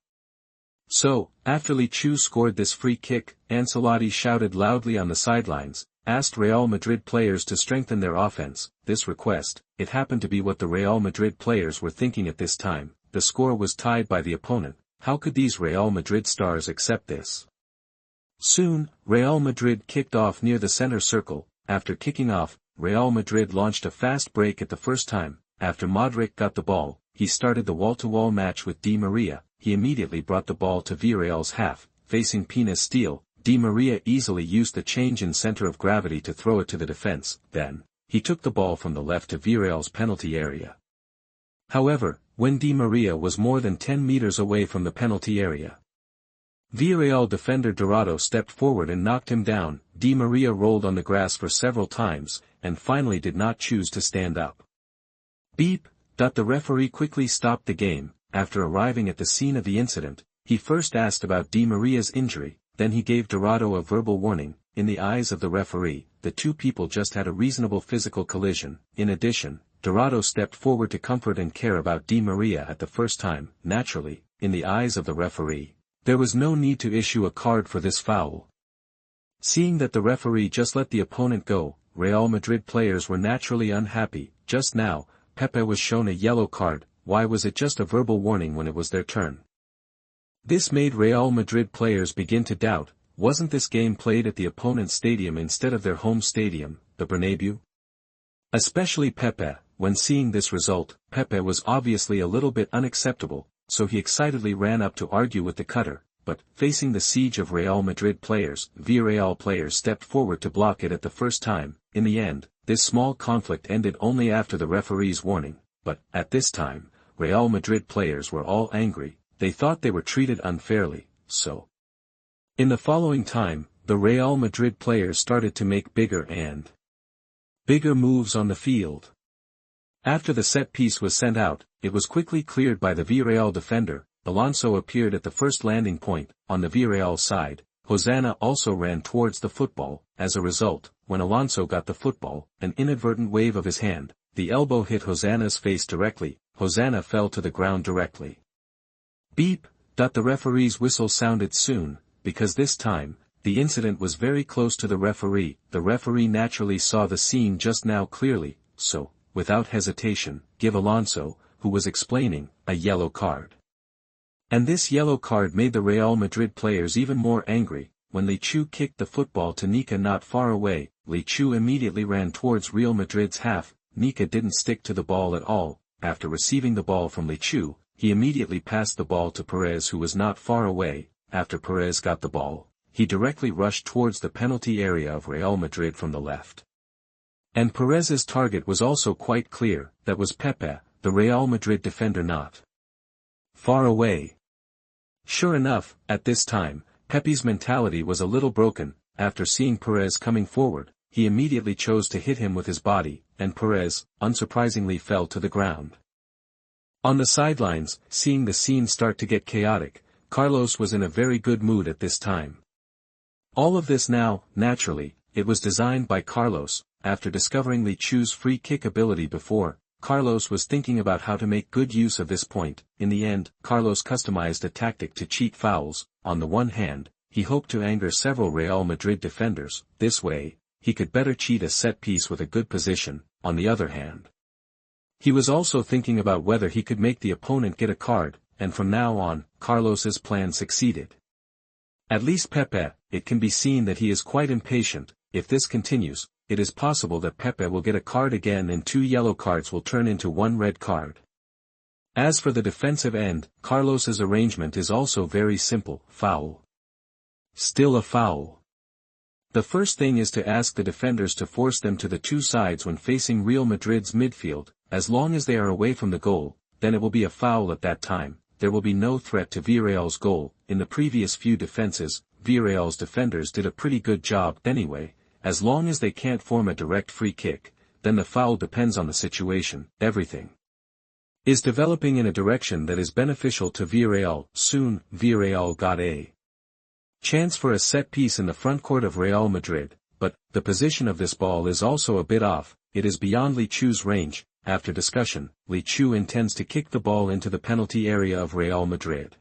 So, after Li Chu scored this free kick, Ancelotti shouted loudly on the sidelines, asked Real Madrid players to strengthen their offense. This request, it happened to be what the Real Madrid players were thinking at this time. The score was tied by the opponent. How could these Real Madrid stars accept this? Soon, Real Madrid kicked off near the center circle. After kicking off, Real Madrid launched a fast break at the first time. After Modric got the ball, he started the wall-to-wall match with Di Maria. He immediately brought the ball to Villarreal's half, facing Pina's steal. Di Maria easily used the change in center of gravity to throw it to the defense. Then, he took the ball from the left to Villarreal's penalty area. However, when Di Maria was more than 10 meters away from the penalty area, Villarreal defender Dorado stepped forward and knocked him down. Di Maria rolled on the grass for several times, and finally did not choose to stand up. Beep! The referee quickly stopped the game. After arriving at the scene of the incident, he first asked about Di Maria's injury, then he gave Dorado a verbal warning. In the eyes of the referee, the two people just had a reasonable physical collision. In addition, Dorado stepped forward to comfort and care about Di Maria at the first time. Naturally, in the eyes of the referee, there was no need to issue a card for this foul. Seeing that the referee just let the opponent go, Real Madrid players were naturally unhappy. Just now, Pepe was shown a yellow card. Why was it just a verbal warning when it was their turn? This made Real Madrid players begin to doubt, wasn't this game played at the opponent's stadium instead of their home stadium, the Bernabeu? Especially Pepe. When seeing this result, Pepe was obviously a little bit unacceptable, so he excitedly ran up to argue with the cutter, but, facing the siege of Real Madrid players, Villarreal players stepped forward to block it at the first time. In the end, this small conflict ended only after the referee's warning, but, at this time, Real Madrid players were all angry. They thought they were treated unfairly, so. In the following time, the Real Madrid players started to make bigger and bigger moves on the field. After the set piece was sent out, it was quickly cleared by the Villarreal defender. Alonso appeared at the first landing point. On the Villarreal side, Hosanna also ran towards the football. As a result, when Alonso got the football, an inadvertent wave of his hand, the elbow hit Hosanna's face directly. Hosanna fell to the ground directly. Beep! The referee's whistle sounded soon, because this time, the incident was very close to the referee. The referee naturally saw the scene just now clearly, so, without hesitation, give Alonso, who was explaining, a yellow card. And this yellow card made the Real Madrid players even more angry. When Li Chu kicked the football to Nika not far away, Li Chu immediately ran towards Real Madrid's half. Nika didn't stick to the ball at all. After receiving the ball from Li Chu, he immediately passed the ball to Perez, who was not far away. After Perez got the ball, he directly rushed towards the penalty area of Real Madrid from the left. And Perez's target was also quite clear. That was Pepe, the Real Madrid defender, not far away. Sure enough, at this time, Pepe's mentality was a little broken. After seeing Perez coming forward, he immediately chose to hit him with his body, and Perez, unsurprisingly, fell to the ground. On the sidelines, seeing the scene start to get chaotic, Carlos was in a very good mood at this time. All of this now, naturally, it was designed by Carlos. After discovering Li Chu's free kick ability before, Carlos was thinking about how to make good use of this point. In the end, Carlos customized a tactic to cheat fouls. On the one hand, he hoped to anger several Real Madrid defenders. This way, he could better cheat a set piece with a good position. On the other hand, he was also thinking about whether he could make the opponent get a card, and from now on, Carlos's plan succeeded. At least Pepe, it can be seen that he is quite impatient. If this continues, it is possible that Pepe will get a card again and 2 yellow cards will turn into 1 red card. As for the defensive end, Carlos's arrangement is also very simple: foul. Still a foul. The first thing is to ask the defenders to force them to the 2 sides when facing Real Madrid's midfield. As long as they are away from the goal, then it will be a foul at that time. There will be no threat to Villarreal's goal. In the previous few defenses, Villarreal's defenders did a pretty good job anyway. As long as they can't form a direct free kick, then the foul depends on the situation. Everything is developing in a direction that is beneficial to Villarreal. Soon, Villarreal got a chance for a set piece in the front court of Real Madrid, but the position of this ball is also a bit off. It is beyond Li Chu's range. After discussion, Li Chu intends to kick the ball into the penalty area of Real Madrid.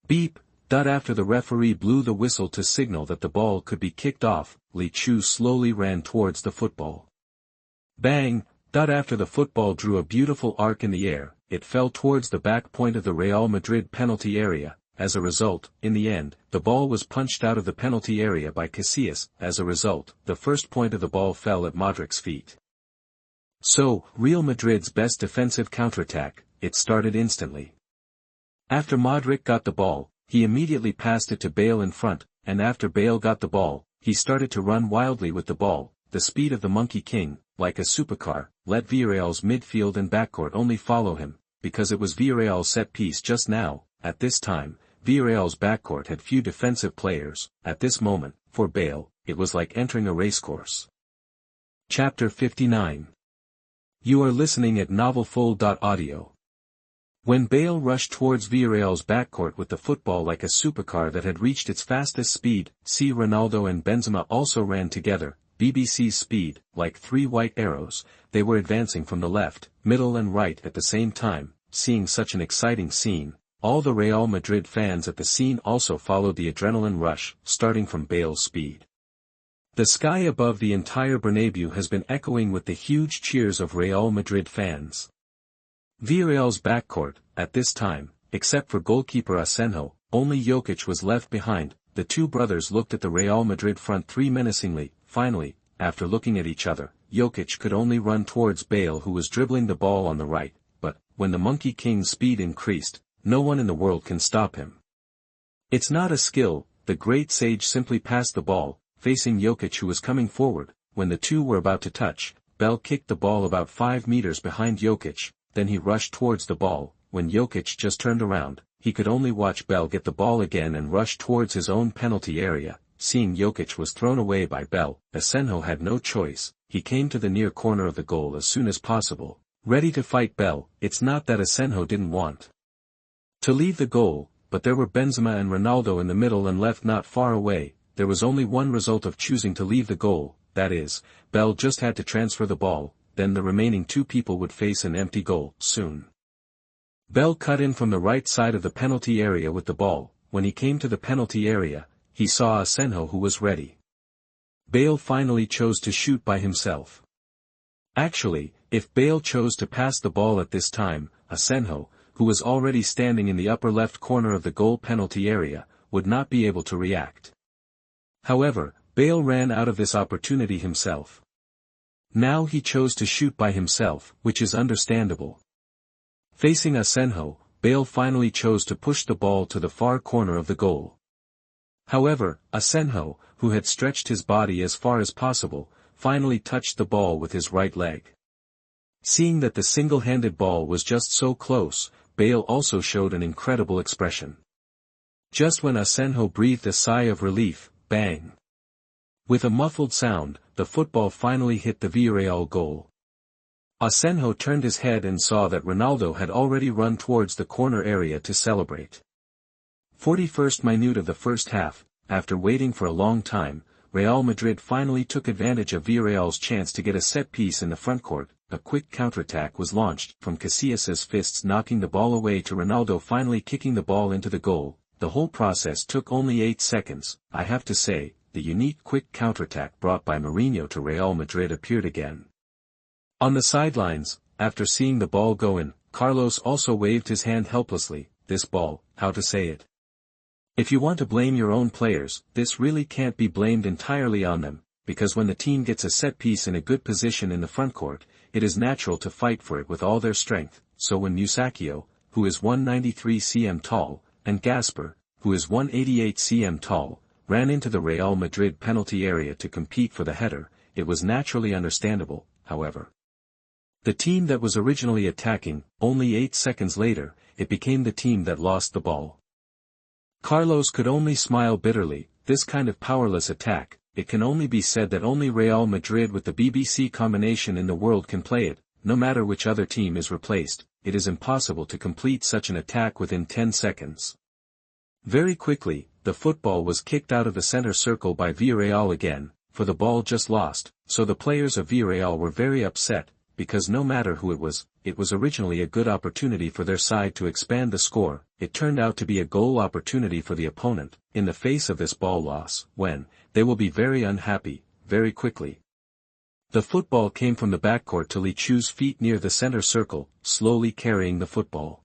Beep. After the referee blew the whistle to signal that the ball could be kicked off, Li Chu slowly ran towards the football. Bang. After the football drew a beautiful arc in the air, it fell towards the back point of the Real Madrid penalty area. As a result, in the end, the ball was punched out of the penalty area by Casillas. As a result, the first point of the ball fell at Modric's feet. So, Real Madrid's best defensive counterattack, it started instantly. After Modric got the ball, he immediately passed it to Bale in front, and after Bale got the ball, he started to run wildly with the ball. The speed of the Monkey King, like a supercar, let Villarreal's midfield and backcourt only follow him, because it was Villarreal's set piece just now. At this time, Villarreal's backcourt had few defensive players. At this moment, for Bale, it was like entering a racecourse. Chapter 59. You are listening at novelfull.audio. When Bale rushed towards Villarreal's backcourt with the football like a supercar that had reached its fastest speed, Ronaldo and Benzema also ran together. BBC's speed, like 3 white arrows, they were advancing from the left, middle and right at the same time. Seeing such an exciting scene, all the Real Madrid fans at the scene also followed the adrenaline rush, starting from Bale's speed. The sky above the entire Bernabeu has been echoing with the huge cheers of Real Madrid fans. Villarreal's backcourt, at this time, except for goalkeeper Asenjo, only Jokic was left behind. The 2 brothers looked at the Real Madrid front 3 menacingly. Finally, after looking at each other, Jokic could only run towards Bale, who was dribbling the ball on the right, but, when the Monkey King's speed increased, no one in the world can stop him. It's not a skill. The great sage simply passed the ball, facing Jokic, who was coming forward. When the 2 were about to touch, Bale kicked the ball about 5 meters behind Jokic, then he rushed towards the ball. When Jokic just turned around, he could only watch Bale get the ball again and rush towards his own penalty area. Seeing Jokic was thrown away by Bale, Asenjo had no choice. He came to the near corner of the goal as soon as possible, ready to fight Bale. It's not that Asenjo didn't want to leave the goal, but there were Benzema and Ronaldo in the middle and left not far away. There was only one result of choosing to leave the goal, that is, Bale just had to transfer the ball, then the remaining 2 people would face an empty goal. Soon, Bale cut in from the right side of the penalty area with the ball. When he came to the penalty area, he saw Asenjo, who was ready. Bale finally chose to shoot by himself. Actually, if Bale chose to pass the ball at this time, Asenjo, who was already standing in the upper left corner of the goal penalty area, would not be able to react. However, Bale ran out of this opportunity himself. Now he chose to shoot by himself, which is understandable. Facing Asenjo, Bale finally chose to push the ball to the far corner of the goal. However, Asenjo, who had stretched his body as far as possible, finally touched the ball with his right leg. Seeing that the single-handed ball was just so close, Bale also showed an incredible expression. Just when Asenjo breathed a sigh of relief, bang! With a muffled sound, the football finally hit the Villarreal goal. Asenjo turned his head and saw that Ronaldo had already run towards the corner area to celebrate. 41st minute of the first half. After waiting for a long time, Real Madrid finally took advantage of Villarreal's chance to get a set piece in the front court. A quick counterattack was launched, from Casillas' fists knocking the ball away to Ronaldo finally kicking the ball into the goal. the whole process took only 8 seconds. I have to say, the unique quick counterattack brought by Mourinho to Real Madrid appeared again. On the sidelines, after seeing the ball go in, Carlos also waved his hand helplessly. This ball, how to say it? If you want to blame your own players, this really can't be blamed entirely on them, because when the team gets a set piece in a good position in the front court, it is natural to fight for it with all their strength. So when Musacchio, who is 193 cm tall, and Gasper, who is 188 cm tall, ran into the Real Madrid penalty area to compete for the header, it was naturally understandable, however. The team that was originally attacking, only 8 seconds later, it became the team that lost the ball. Carlos could only smile bitterly. This kind of powerless attack, it can only be said that only Real Madrid with the BBC combination in the world can play it. No matter which other team is replaced, it is impossible to complete such an attack within 10 seconds. Very quickly, the football was kicked out of the center circle by Villarreal again, for the ball just lost, so the players of Villarreal were very upset, because no matter who it was originally a good opportunity for their side to expand the score. It turned out to be a goal opportunity for the opponent. In the face of this ball loss, they will be very unhappy, very quickly. The football came from the backcourt to Li Chu's feet near the center circle, slowly carrying the football.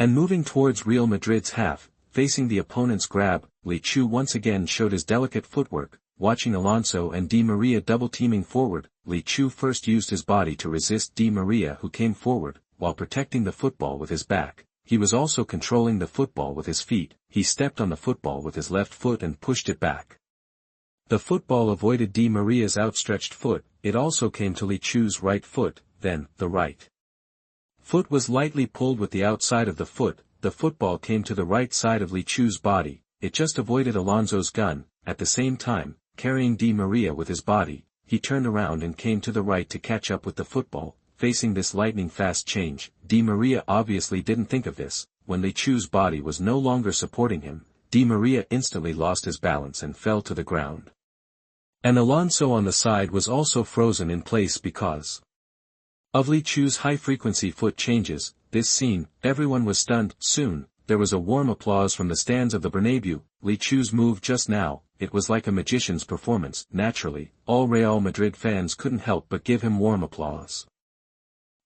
And moving towards Real Madrid's half, facing the opponent's grab, Li Chu once again showed his delicate footwork. Watching Alonso and Di Maria double-teaming forward, Li Chu first used his body to resist Di Maria, who came forward, while protecting the football with his back. He was also controlling the football with his feet. He stepped on the football with his left foot and pushed it back. The football avoided Di Maria's outstretched foot. It also came to Li Chu's right foot. Then, the right foot was lightly pulled with the outside of the foot. The football came to the right side of Li Chu's body. It just avoided Alonso's gun. At the same time, carrying Di Maria with his body, he turned around and came to the right to catch up with the football. Facing this lightning-fast change, Di Maria obviously didn't think of this. When Li Chu's body was no longer supporting him, Di Maria instantly lost his balance and fell to the ground. And Alonso on the side was also frozen in place because of Li Chu's high-frequency foot changes. This scene, everyone was stunned. Soon, there was a warm applause from the stands of the Bernabeu. Li Chu's move just now, it was like a magician's performance. Naturally, all Real Madrid fans couldn't help but give him warm applause.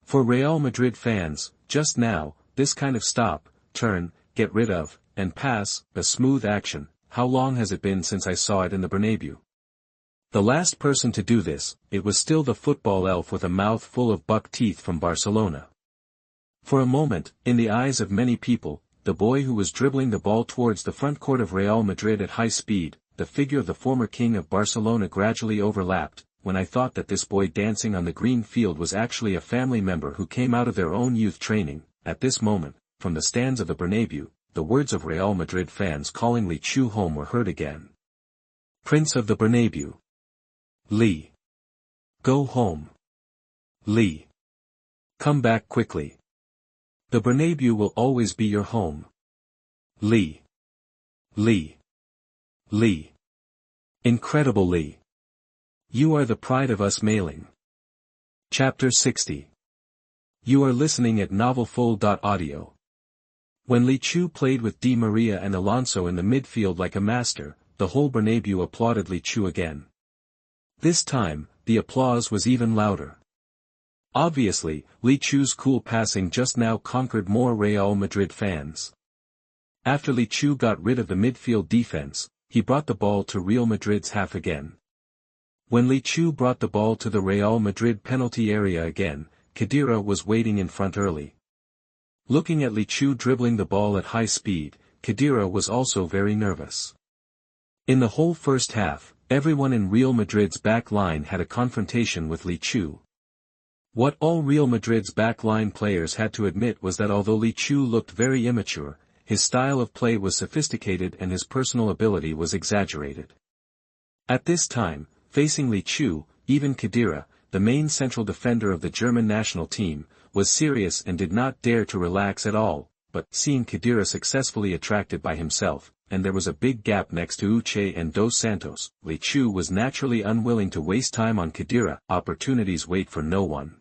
For Real Madrid fans, just now, this kind of stop, turn, get rid of, and pass, a smooth action, how long has it been since I saw it in the Bernabeu? The last person to do this, it was still the football elf with a mouth full of buck teeth from Barcelona. For a moment, in the eyes of many people, the boy who was dribbling the ball towards the front court of Real Madrid at high speed, the figure of the former king of Barcelona gradually overlapped. When I thought that this boy dancing on the green field was actually a family member who came out of their own youth training. At this moment, from the stands of the Bernabeu, the words of Real Madrid fans calling Li Chu home were heard again. Prince of the Bernabeu. Li. Go home. Li. Come back quickly. The Bernabeu will always be your home. Li. Li. Li. Incredible Li. You are the pride of us mailing. Chapter 60. You are listening at novelfull.audio. When Li Chu played with Di Maria and Alonso in the midfield like a master, the whole Bernabeu applauded Li Chu again. This time, the applause was even louder. Obviously, Li Chu's cool passing just now conquered more Real Madrid fans. After Li Chu got rid of the midfield defense, he brought the ball to Real Madrid's half again. When Li Chu brought the ball to the Real Madrid penalty area again, Khedira was waiting in front early. Looking at Li Chu dribbling the ball at high speed, Khedira was also very nervous. In the whole first half, everyone in Real Madrid's back line had a confrontation with Li Chu. What all Real Madrid's back line players had to admit was that although Li Chu looked very immature, his style of play was sophisticated and his personal ability was exaggerated. At this time, facing Li Chu, even Khedira, the main central defender of the German national team, was serious and did not dare to relax at all. But seeing Khedira successfully attracted by himself, and there was a big gap next to Uche and Dos Santos, Li Chu was naturally unwilling to waste time on Khedira. Opportunities wait for no one.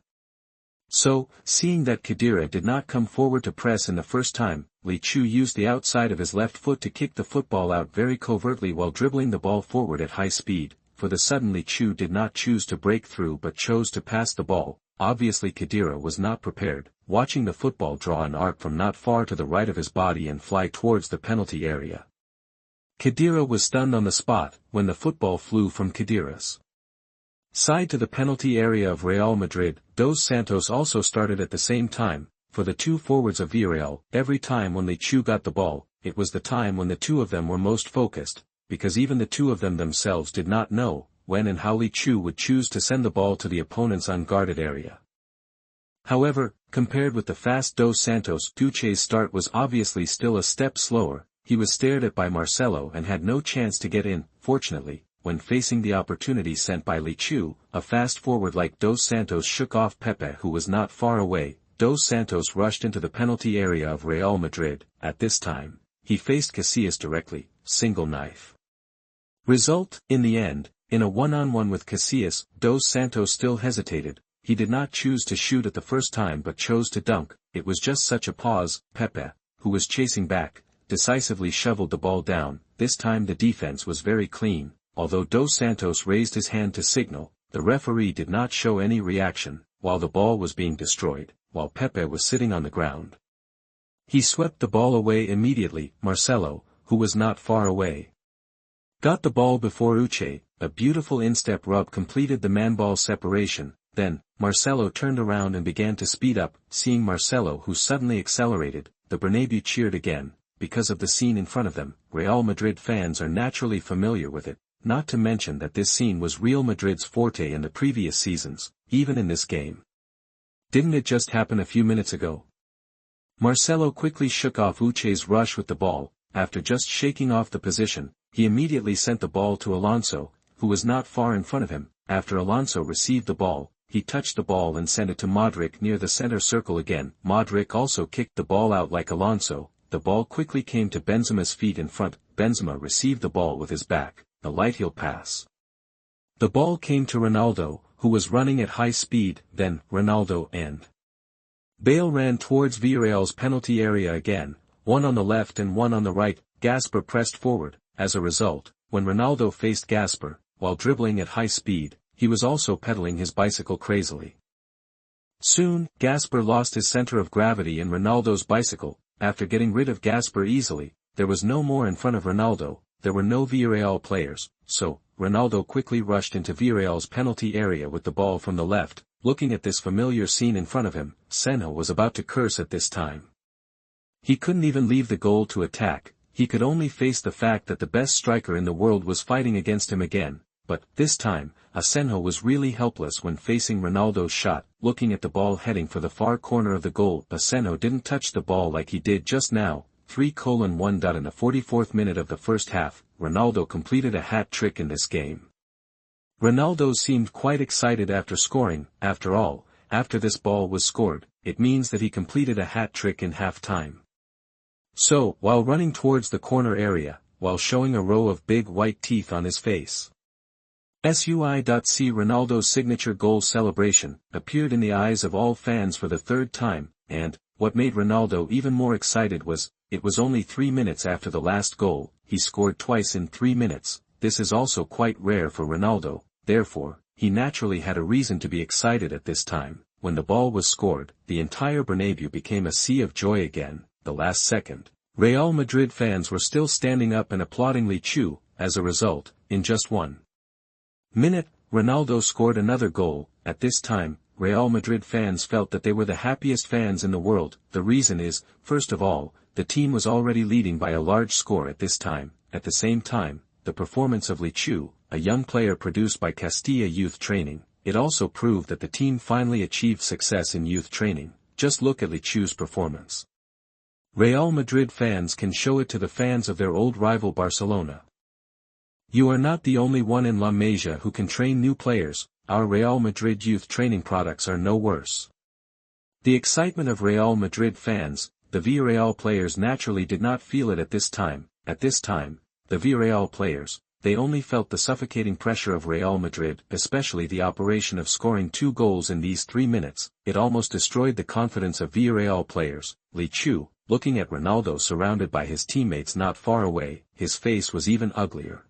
So, seeing that Khedira did not come forward to press in the first time, Li Chu used the outside of his left foot to kick the football out very covertly while dribbling the ball forward at high speed. For the sudden Li Chu did not choose to break through but chose to pass the ball. Obviously Khedira was not prepared, watching the football draw an arc from not far to the right of his body and fly towards the penalty area. Khedira was stunned on the spot when the football flew from Khedira's side to the penalty area of Real Madrid. Dos Santos also started at the same time. For the two forwards of Villarreal, every time when Li Chu got the ball, it was the time when the two of them were most focused, because even the two of them themselves did not know when and how Li Chu would choose to send the ball to the opponent's unguarded area. However, compared with the fast Dos Santos, Uche's start was obviously still a step slower. He was stared at by Marcelo and had no chance to get in. Fortunately, when facing the opportunity sent by Li Chu, a fast forward like Dos Santos shook off Pepe, who was not far away. Dos Santos rushed into the penalty area of Real Madrid. At this time, he faced Casillas directly, single knife. Result, in the end, in a one-on-one with Casillas, Dos Santos still hesitated. He did not choose to shoot at the first time but chose to dunk. It was just such a pause. Pepe, who was chasing back, decisively shoveled the ball down. This time the defense was very clean. Although Dos Santos raised his hand to signal, the referee did not show any reaction, while the ball was being destroyed, while Pepe was sitting on the ground. He swept the ball away immediately. Marcelo, who was not far away, got the ball before Uche. A beautiful instep rub completed the man-ball separation. Then, Marcelo turned around and began to speed up. Seeing Marcelo, who suddenly accelerated, the Bernabeu cheered again. Because of the scene in front of them, Real Madrid fans are naturally familiar with it. Not to mention that this scene was Real Madrid's forte in the previous seasons, even in this game. Didn't it just happen a few minutes ago? Marcelo quickly shook off Uche's rush with the ball. After just shaking off the position, he immediately sent the ball to Alonso, who was not far in front of him. After Alonso received the ball, he touched the ball and sent it to Modric near the center circle again. Modric also kicked the ball out like Alonso. The ball quickly came to Benzema's feet in front. Benzema received the ball with his back. A light heel pass. The ball came to Ronaldo, who was running at high speed. Then, Ronaldo and Bale ran towards Villarreal's penalty area again, one on the left and one on the right. Gasper pressed forward. As a result, when Ronaldo faced Gasper, while dribbling at high speed, he was also pedaling his bicycle crazily. Soon, Gasper lost his center of gravity in Ronaldo's bicycle. After getting rid of Gasper easily, there was no more in front of Ronaldo. There were no Villarreal players, so, Ronaldo quickly rushed into Villarreal's penalty area with the ball from the left. Looking at this familiar scene in front of him, Senna was about to curse at this time. He couldn't even leave the goal to attack. He could only face the fact that the best striker in the world was fighting against him again. But, this time, Asenjo was really helpless when facing Ronaldo's shot. Looking at the ball heading for the far corner of the goal, Asenjo didn't touch the ball like he did just now. 3:1. In the 44th minute of the first half, Ronaldo completed a hat-trick in this game. Ronaldo seemed quite excited after scoring. After all, after this ball was scored, it means that he completed a hat-trick in half-time. So, while running towards the corner area, while showing a row of big white teeth on his face, Ronaldo's signature goal celebration appeared in the eyes of all fans for the third time, and, what made Ronaldo even more excited was, it was only 3 minutes after the last goal. He scored twice in 3 minutes. This is also quite rare for Ronaldo, therefore, he naturally had a reason to be excited at this time. When the ball was scored, the entire Bernabeu became a sea of joy again. The last second, Real Madrid fans were still standing up and applauding Li Chu. As a result, in just 1 minute, Ronaldo scored another goal. At this time, Real Madrid fans felt that they were the happiest fans in the world. The reason is, first of all, the team was already leading by a large score at this time. At the same time, the performance of Li Chu, a young player produced by Castilla Youth Training, it also proved that the team finally achieved success in youth training. Just look at Li Chu's performance. Real Madrid fans can show it to the fans of their old rival Barcelona. You are not the only one in La Masia who can train new players. Our Real Madrid youth training products are no worse. The excitement of Real Madrid fans, the Villarreal players naturally did not feel it at this time. At this time, the Villarreal players, they only felt the suffocating pressure of Real Madrid, especially the operation of scoring 2 goals in these 3 minutes. It almost destroyed the confidence of Villarreal players. Li Chu, looking at Ronaldo surrounded by his teammates not far away, his face was even uglier.